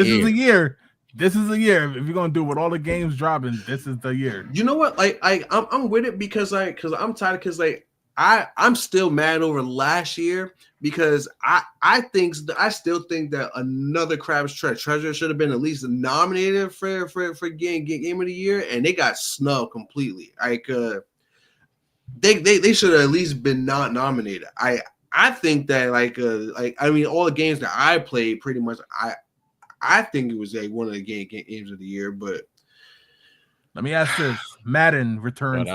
is a year. This is a year. If you're gonna do with all the games dropping, this is the year. You know what? Like I'm with it because I'm tired because I'm still mad over last year because I still think that another Crab's Treasure should have been at least nominated for game of the year, and they got snubbed completely. Like they should have at least been not nominated. I think that I mean all the games that I played pretty much I think it was like one of the games of the year, but let me ask this: Madden returns to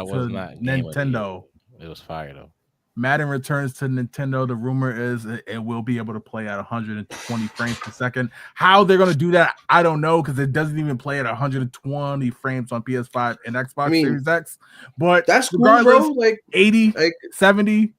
Nintendo. It was fire though. Madden returns to Nintendo. The rumor is it will be able to play at 120 frames per second. How they're going to do that, I don't know, because it doesn't even play at 120 frames on PS5 and Xbox Series X. But that's cool, bro. Like 80, 70,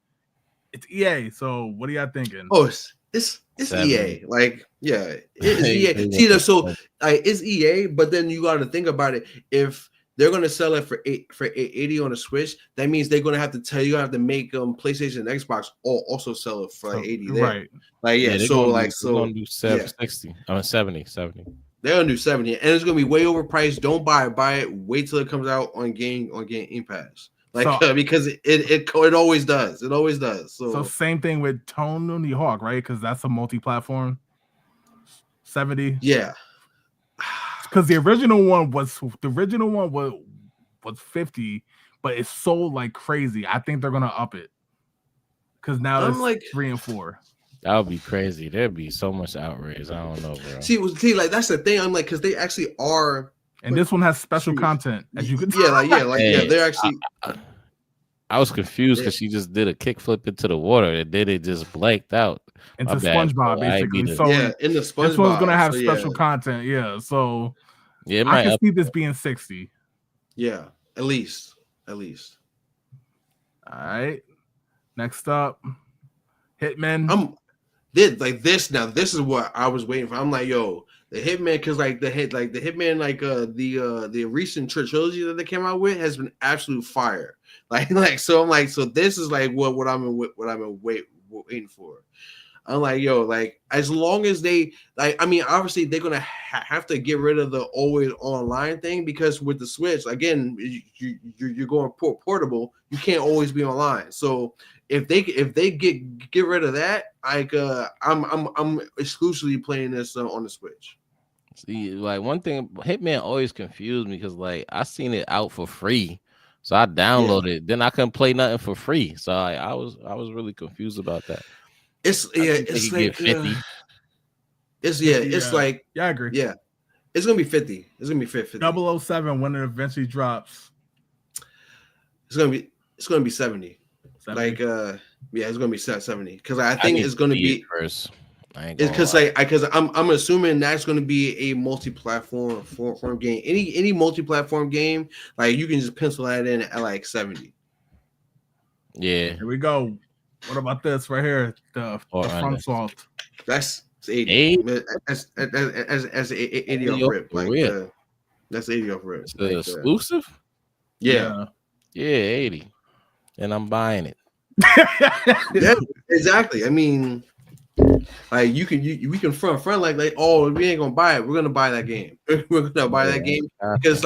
it's EA. So what are y'all thinking? Oh, it's EA. Like, yeah, it's EA. See, so it's EA, but then you got to think about it. If they're going to sell it for 80 on the Switch, that means they're going to have to make PlayStation and Xbox also sell it for 80 there. Right. Like, yeah, so they're going to do 60. I mean 70. They're going to do 70, and it's going to be way overpriced. Don't buy it. Wait till it comes out on Game Pass. Because it always does. It always does. So same thing with Tony Hawk, right? Because that's a multi-platform. 70. Yeah. Because the original one was 50, but it's sold like crazy. I think they're gonna up it because now it's like 3 and 4. That would be crazy. There'd be so much outrage. I don't know, bro. See, like that's the thing. I'm like, because they actually are. And this one has special content, as you can. Yeah, they're actually. I was confused because she just did a kickflip into the water and then it just blanked out. Into My bad, SpongeBob, bro. I ain't basically. mean to. So Yeah, in the this one's gonna SpongeBob. have So special content. Yeah, so Yeah, it I might can up. see this being 60. yeah, at least. All right. Next up, Hitman. I'm did like this now. This is what I was waiting for. I'm like, yo, the Hitman, because like the Hitman, like the recent trilogy that they came out with has been absolute fire. Like so I'm like, so this is like what I'm waiting for. I'm like, yo, like as long as they like, I mean, obviously they're gonna have to get rid of the always online thing because with the Switch, again, you're going portable. You can't always be online. So if they get rid of that, like I'm exclusively playing this on the Switch. See, like one thing, Hitman always confused me because like I seen it out for free, so I downloaded it. Then I couldn't play nothing for free, so I was really confused about that. It's It's like 50. It's like I agree. Yeah, it's gonna be 50. It's gonna be 50. 007 when it eventually drops. It's gonna be 70. 70. Like it's gonna be 70 because I think it's gonna be first. It's because I'm assuming that's gonna be a multi-platform form game. Any multi-platform game, like you can just pencil that in at like 70. Yeah. Here we go. What about this right here? The FromSoft. That's 80. That's 80 off rip. Like that's 80 off rip. It's exclusive? Yeah. Yeah, 80. And I'm buying it. Yeah, exactly. I mean, like we can front like oh, we ain't gonna buy it. We're gonna buy that game. We're gonna buy that game because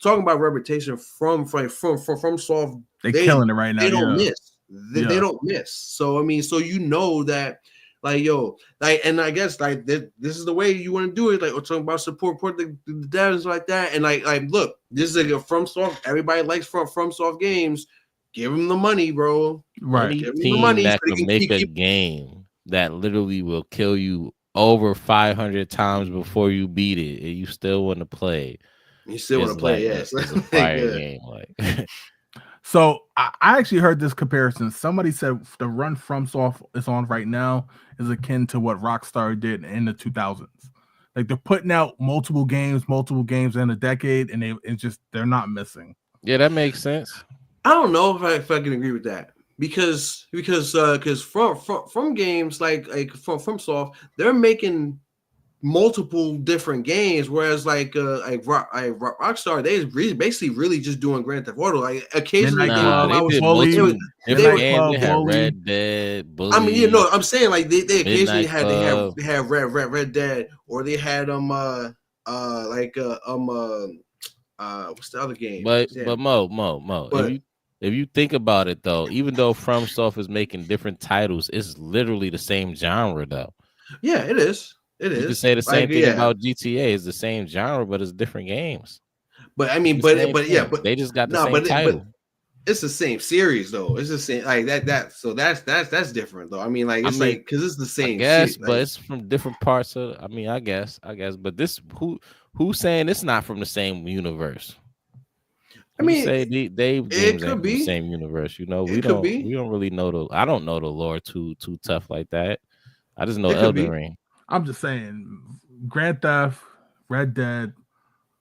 talking about reputation from Soft, they're killing it right now. They don't miss. They don't miss. So I mean, so you know that, like yo, like, and I guess like this is the way you want to do it. Like we're talking about support the devs like that, and like look, this is like a FromSoft. Everybody likes FromSoft games. Give them the money, bro. Right. Any team that can make a game that literally will kill you over 500 times before you beat it, and you still want to play. You still want to play, yes. It's a fire game. Like, so I actually heard this comparison. Somebody said the run FromSoft is on right now is akin to what Rockstar did in the 2000s. Like they're putting out multiple games in a decade, and they're not missing. Yeah, that makes sense. I don't know if I can agree with that because from games like FromSoft, they're making multiple different games, whereas Rockstar, they basically really just doing Grand Theft Auto. Like occasionally they had Red Dead, Bully. I mean, I'm saying like they occasionally they had Red Dead, or they had what's the other game? But Mo, if you think about it though, even though FromSoft is making different titles, it's literally the same genre though. Yeah, it is. You can say the same thing about GTA. It's the same genre, but it's different games. But I mean, but they just got the same title. But it's the same series though. It's the same like that. So that's different though. I mean, like it's like because it's the same. I guess, series, but it's from different parts of. I mean, I guess. But this who's saying it's not from the same universe? I mean, say they games ain't the same universe. You know, we don't really know I don't know the lore too tough like that. I just know Elden Ring. I'm just saying, Grand Theft, Red Dead,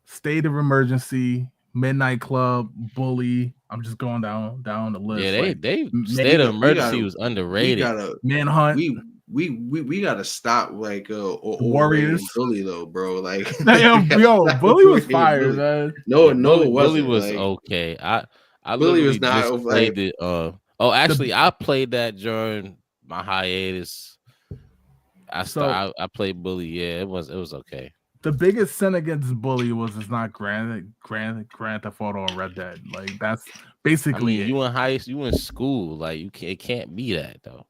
State of Emergency, Midnight Club, Bully. I'm just going down the list. Yeah, they State of Emergency was underrated. Manhunt. We gotta stop like Warriors Bully though, bro. Like Bully was fire, man. No, it wasn't. Bully was okay. I Bully was not just played it. Actually, I played that during my hiatus. I played Bully. Yeah, it was okay. The biggest sin against Bully was it's not Grand Theft Auto or Red Dead. Like that's basically you in school. Like it can't be that though.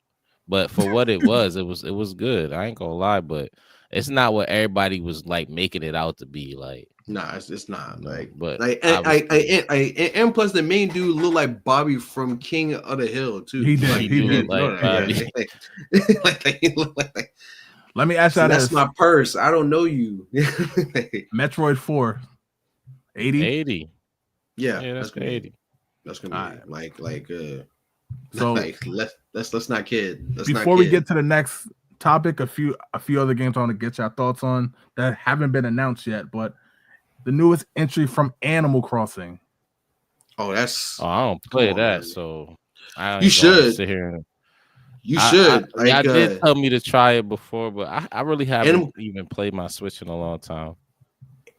But for what it was good. I ain't gonna lie, but it's not what everybody was like making it out to be. Like, nah, it's not. Like, but like, and plus the main dude looked like Bobby from King of the Hill too. He did. He did like Bobby. Let me ask you that's my purse. I don't know you. Metroid 4, 80. Yeah, that's 80. That's gonna be like so like let's not kid. Let's not before we kid. get to the next topic, a few other games I want to get your thoughts on that haven't been announced yet, but the newest entry from Animal Crossing. Oh, that's I don't come play on, that, man. so I You ain't gonna should. sit here and You should. y'all Like did tell me to try it before, but I really haven't Animal even played my Switch in a long time.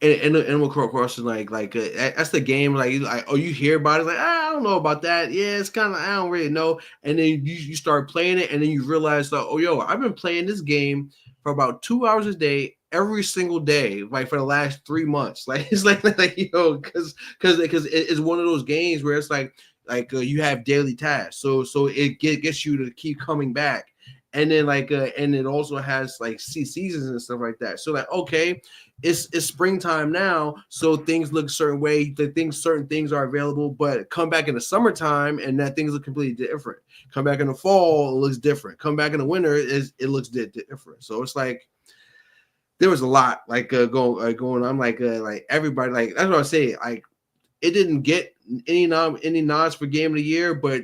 Animal Crossing, that's the game. Oh, you hear about it, like I don't know about that. Yeah, it's kind of I don't really know. And then you start playing it, and then you realize that I've been playing this game for about 2 hours a day every single day, like for the last 3 months. Like it's because it's one of those games where it's you have daily tasks, so it gets you to keep coming back. And then and it also has seasons and stuff like that. So okay, it's springtime now, so things look a certain way. Certain things are available, but come back in the summertime and that things look completely different. Come back in the fall, it looks different. Come back in the winter, it looks different. So it's there was a lot going on. Like everybody, that's what I say. It didn't get any nods for game of the year, but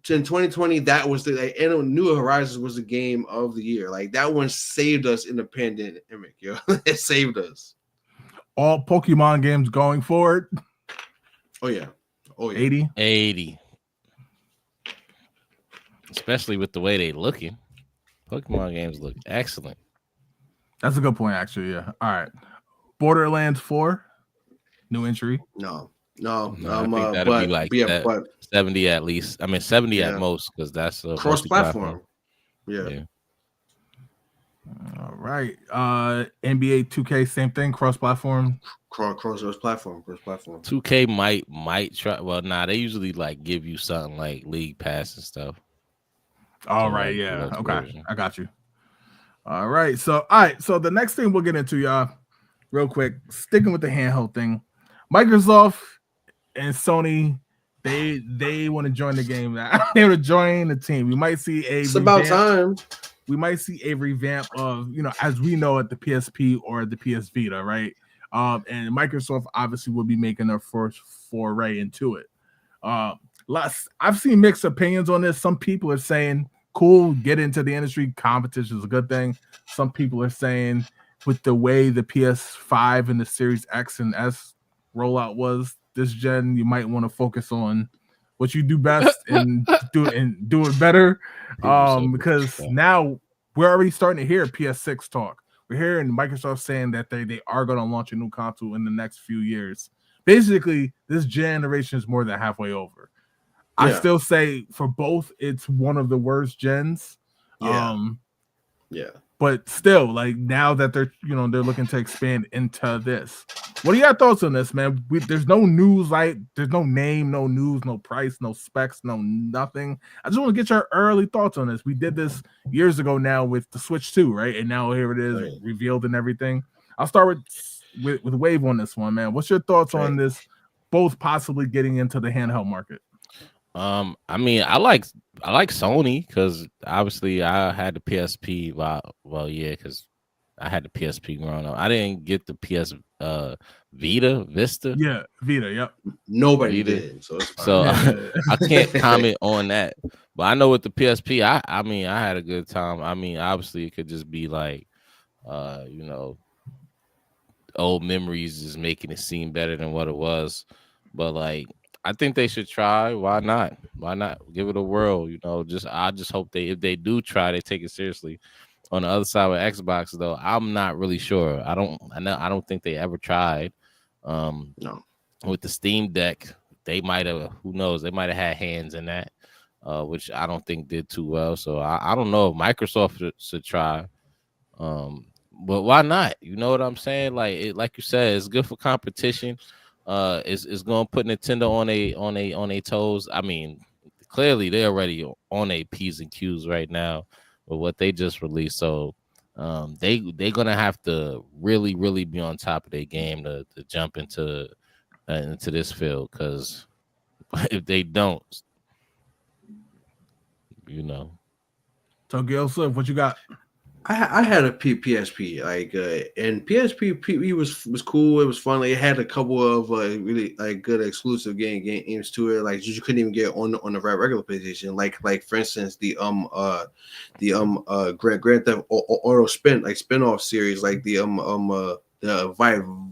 in 2020, that was New Horizons was the game of the year. Like that one saved us in the pandemic, yo. It saved us. All Pokemon games going forward. Oh yeah. 80. Especially with the way they looking. Pokemon games look excellent. That's a good point, actually. Yeah. All right. Borderlands 4, new entry. No, I think that'll be like 70 at least. I mean 70 at most, because that's a cross-platform. Yeah. All right. NBA 2K, same thing, cross-platform. Cross-platform. 2K might try. Well, they usually give you something like League Pass and stuff. All right, yeah. Okay, version. I got you. All right. So the next thing we'll get into, y'all, real quick, sticking with the handheld thing. Microsoft and Sony, they want to join the game now. They want to join the team. We might see about time. We might see a revamp of, as we know at the PSP or the PS Vita, right? And Microsoft obviously will be making their first foray into it. I've seen mixed opinions on this. Some people are saying, cool, get into the industry. Competition is a good thing. Some people are saying, with the way the PS5 and the Series X and S rollout was this gen, you might want to focus on what you do best and do it better. Because now we're already starting to hear PS6 talk. We're hearing Microsoft saying that they are going to launch a new console in the next few years. Basically, this generation is more than halfway over. Yeah. I still say for both, it's one of the worst gens. Yeah. But still, now that they're looking to expand into this. What are your thoughts on this, man? There's no news, there's no name, no news, no price, no specs, no nothing. I just want to get your early thoughts on this. We did this years ago now with the Switch 2, right? And now here it is, revealed and everything. I'll start with Wave on this one, man. What's your thoughts on this, both possibly getting into the handheld market? I mean, I like Sony because obviously I had the PSP. Because I had the PSP growing up. I didn't get the PS Vista. Yeah, Vita. Yep. Nobody did. So I can't comment on that. But I know with the PSP, I mean, I had a good time. I mean, obviously it could just be old memories is making it seem better than what it was. But I think they should try. Why not? Why not give it a whirl? I just hope if they do try, they take it seriously. On the other side with Xbox, though, I'm not really sure. I don't think they ever tried. No. With the Steam Deck, they might have. Who knows? They might have had hands in that, which I don't think did too well. So I don't know if Microsoft should try. But why not? You know what I'm saying? Like you said, it's good for competition. It's gonna put Nintendo on a toes. I mean, clearly they're already on a P's and Q's right now with what they just released. So they're gonna have to really, really be on top of their game to jump into this field, because if they don't, So Gail Swift, what you got? I had a PSP and PSP was cool. It was fun. Like, it had a couple of really like good exclusive games to it. Like you couldn't even get on the regular PlayStation. Like for instance Grand Theft Auto spin-off series, like the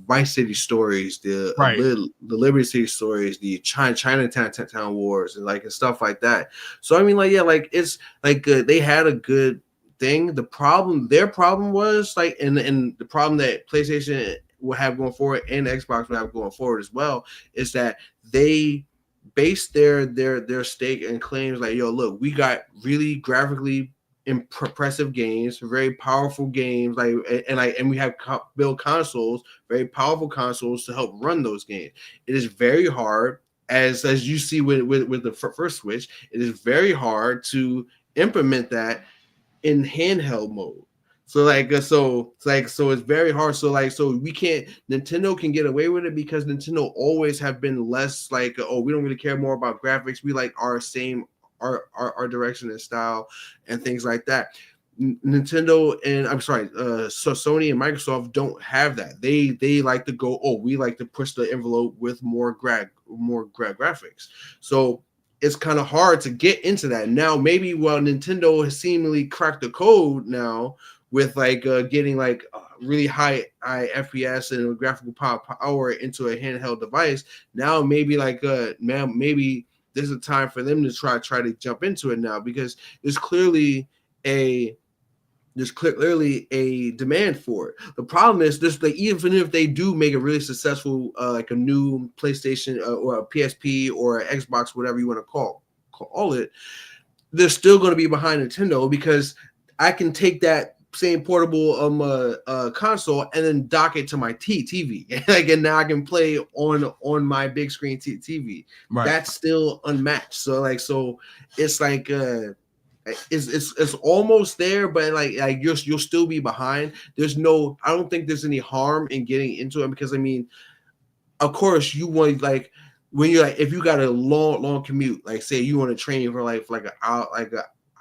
Vice City stories, Right. the Liberty City stories, the Chinatown Wars, and stuff like that. So I mean, like, yeah, like it's like they had a good thing. Their problem was like, and the problem that PlayStation will have going forward and Xbox will have going forward as well, is that they base their stake and claims like, yo, look, we got really graphically impressive games, very powerful games, and we have built consoles, very powerful consoles to help run those games. It is very hard, as you see with the first Switch, it is very hard to implement that in handheld mode. So it's very hard. So we can't. Nintendo can get away with it because Nintendo always have been less like, oh, we don't really care more about graphics. We like our direction and style and things like that. Nintendo and so Sony and Microsoft don't have that. They like to go, oh, we like to push the envelope with more graphics. So it's kind of hard to get into that now. Maybe Nintendo has seemingly cracked the code now with getting really high FPS and graphical power into a handheld device. Now maybe maybe there's a time for them to try to jump into it now, because there's clearly a demand for it. The problem is this: like, even if they do make a really successful like a new PlayStation or a PSP or an Xbox, whatever you want to call it, they're still going to be behind Nintendo, because I can take that same portable console and then dock it to my TV, and now I can play on my big screen TV. Right. That's still unmatched. So it's like it's almost there, but you'll still be behind. I don't think there's any harm in getting into it, because I mean, of course you want, like, when you're like, if you got a long commute, like say you want to train for an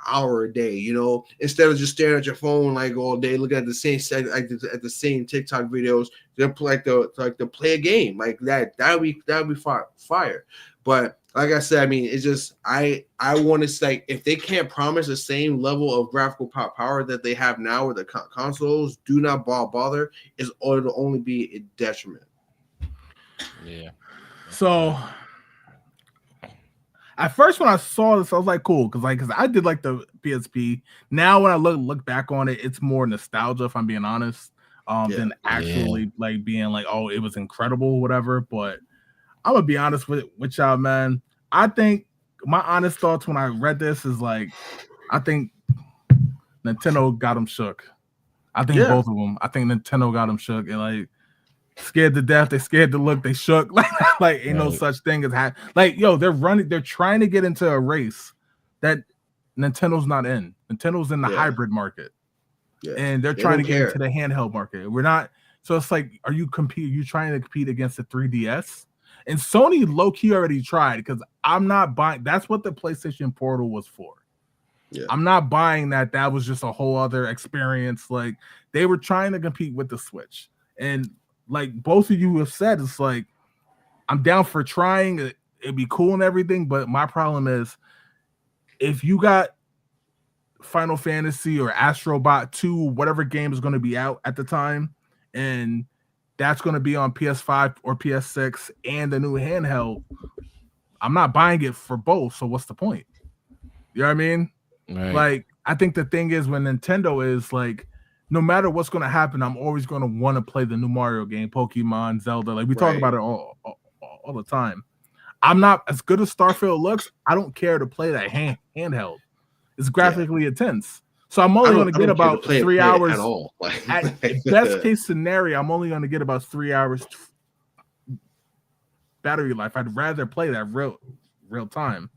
hour a day, instead of just staring at your phone like all day, looking at the same at the same TikTok videos, to play a game like that would be fire. But like I said, I mean, it's just I want to say, if they can't promise the same level of graphical power that they have now with the consoles, do not bother. It'll only be a detriment. Yeah. So at first when I saw this, I was like, cool, because I did like the PSP. Now when I look back on it, it's more nostalgia, if I'm being honest, than actually like being like, oh, it was incredible, whatever. But I'm gonna be honest with y'all, man. I think my honest thoughts when I read this is like, I think Nintendo got them shook. I think both of them. I think Nintendo got them shook, and like scared to death. They scared to look. They shook. Ain't no such thing as they're trying to get into a race that Nintendo's not in. Nintendo's in the hybrid market, and they're trying to get into the handheld market. We're not. So it's like, are you trying to compete against the 3DS? And Sony low-key already tried, because I'm not buying. That's what the PlayStation Portal was for. Yeah. I'm not buying that. That was just a whole other experience. Like, they were trying to compete with the Switch. And like both of you have said, it's like, I'm down for trying. It'd be cool and everything. But my problem is, if you got Final Fantasy or Astro Bot 2, whatever game is going to be out at the time, and that's going to be on PS5 or PS6 and the new handheld, I'm not buying it for both. So what's the point? You know what I mean? Right. Like, I think the thing is, when Nintendo is like, no matter what's going to happen, I'm always going to want to play the new Mario game, Pokemon, Zelda. Like, we talk about it all the time. I'm not, as good as Starfield looks, I don't care to play that handheld. It's graphically intense. So I'm only going to get about 3 hours. At all. At best case scenario, I'm only going to get about 3 hours battery life. I'd rather play that real time.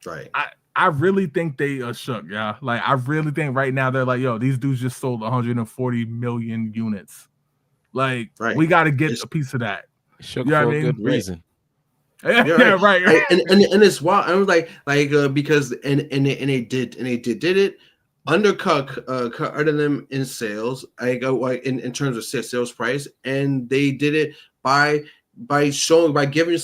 Right. I really think they are shook, yeah. Like, I really think right now they're like, yo, these dudes just sold 140 million units. Like, we got to get a piece of that. Shook for a good reason. Yeah, right. And it's wild. I was because they did it, undercut other them in sales. I go like in terms of sales price, and they did it by giving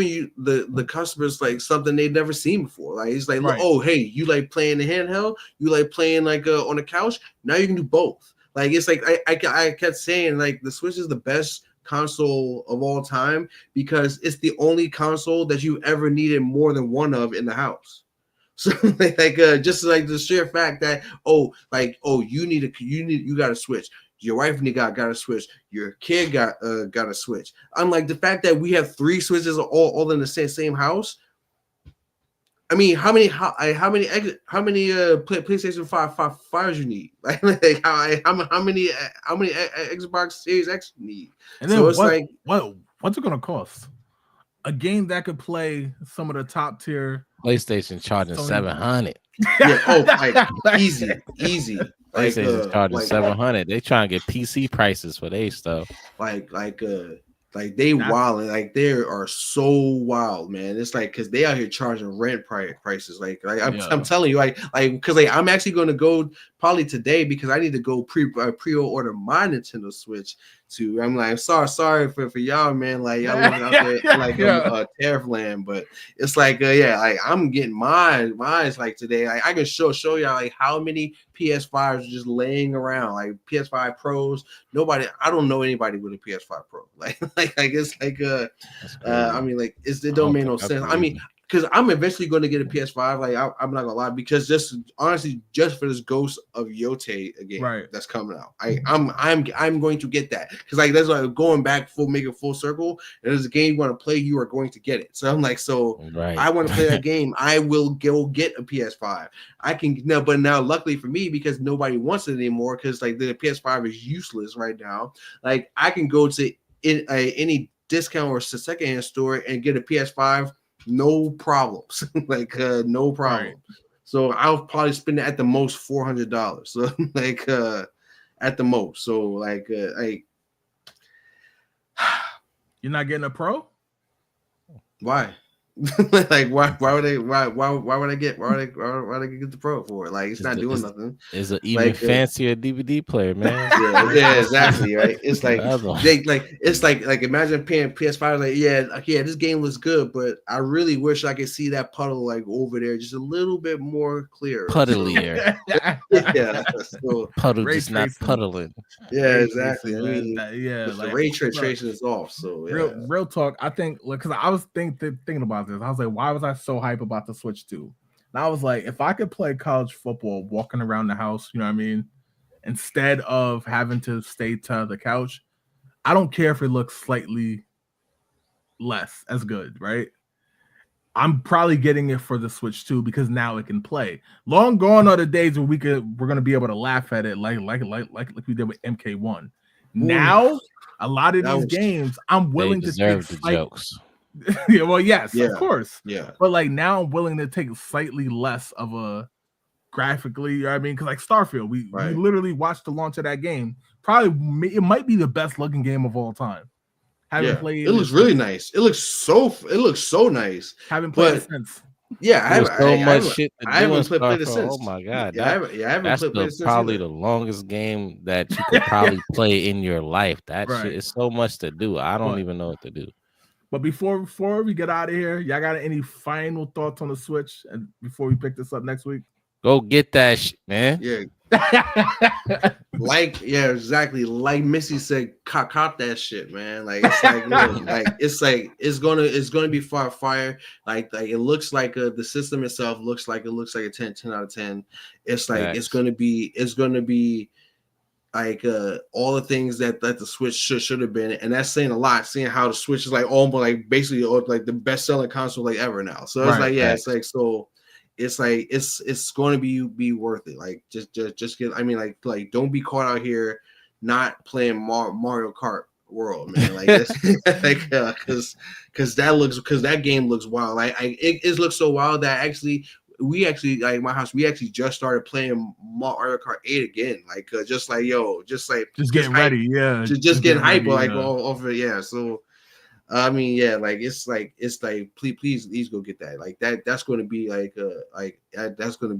you the customers like something they'd never seen before. Like it's like, Right. oh hey, you like playing the handheld, you like playing like on the couch. Now you can do both. Like it's like I kept saying like the Switch is the best console of all time because it's the only console that you ever needed more than one of in the house. So just like the sheer fact that you got to switch. Your wife got a switch. Your kid got a switch. Unlike the fact that we have 3 switches all in the same house. I mean, how many PlayStation 5s you need? Like how many Xbox Series X you need? And then what's it gonna cost? A game that could play some of the top tier PlayStation charging $700. Yeah, easy. PlayStation charging $700. They trying to get PC prices for their stuff. They wild, like they are so wild, man. It's like because they out here charging rent prices. I'm telling you, because I'm actually going to go probably today because I need to go pre-order my Nintendo Switch too. I'm like, sorry for y'all, man. Like y'all living out there tariff land, but it's like I'm getting mine like today. Like I can show y'all like how many PS5s are just laying around, like PS5 Pros. I don't know anybody with a PS5 Pro. I mean, like it don't make no sense. I mean, because I'm eventually going to get a PS5. Like I'm not gonna lie, because just honestly, just for this Ghost of Yote game that's coming out, I'm going to get that because like that's like going back make a full circle. And there's a game you want to play, you are going to get it. So I'm like, I want to play that game. I will go get a PS5. I can now, but now luckily for me, because nobody wants it anymore, because like the PS5 is useless right now. Like I can go to any discount or secondhand store and get a PS5. No problems, no problem. Right. So I'll probably spend at the most $400. So at the most. So you're not getting a Pro? Why? Like why would I get the Pro for it? Like it's not doing nothing. It's an even fancier DVD player, man. Yeah, exactly. Right. It's like imagine paying PS5 this game looks good, but I really wish I could see that puddle like over there just a little bit more clear. Puddlier. Yeah. So, puddle just not puddling. Yeah, exactly. I mean, the ray tracing is off. So real talk. I think because I was thinking about this. I was like, why was I so hype about the Switch 2? And I was like, if I could play college football walking around the house, you know what I mean, instead of having to stay to the couch, I don't care if it looks slightly less as good, right? I'm probably getting it for the Switch 2 because now it can play. Long gone are the days where we're gonna be able to laugh at it like we did with MK1. Now, a lot of these games, I'm willing to take the jokes. Yeah, well, yes, yeah, of course. Yeah. But like now I'm willing to take slightly less of a graphically, you know what I mean? Because like Starfield, we literally watched the launch of that game. Probably it might be the best looking game of all time. Haven't played it. Looks really nice. It looks so nice. Haven't played it since. Yeah, I haven't played it since. Oh my god, I haven't played it since. Probably the longest game that you could probably play in your life. That shit is so much to do. I don't even know what to do. But before we get out of here, y'all got any final thoughts on the Switch? And before we pick this up next week, go get that shit, man. Yeah. Exactly. Like Missy said, caught that shit, man. Like it's like it's gonna be fire. Like it looks like the system itself looks like a 10 out of 10. It's like it's gonna be like all the things that the Switch should have been, and that's saying a lot. Seeing how the Switch is like almost like basically like the best selling console like ever now. So it's it's going to be worth it. Like just get. I mean, like don't be caught out here not playing Mario Kart World, man. Like because that game looks wild. Like it looks so wild that we like my house. We actually just started playing Mario Kart 8 again. Like just getting ready. Yeah, just getting hype. Like off of it. Yeah. So I mean, yeah. Like it's like please go get that. Like that's going to be that's going to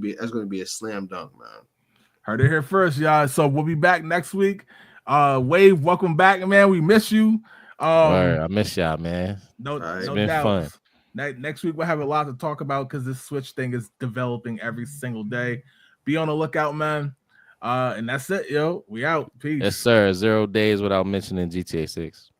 be a slam dunk, man. Heard it here first, y'all. So we'll be back next week. Wave, welcome back, man. We miss you. I miss y'all, man. No It's no been doubt. fun. Next week we'll have a lot to talk about because this Switch thing is developing every single day. Be on the lookout, man. And that's it, yo. We out. Peace. Yes, sir. 0 days without mentioning GTA 6.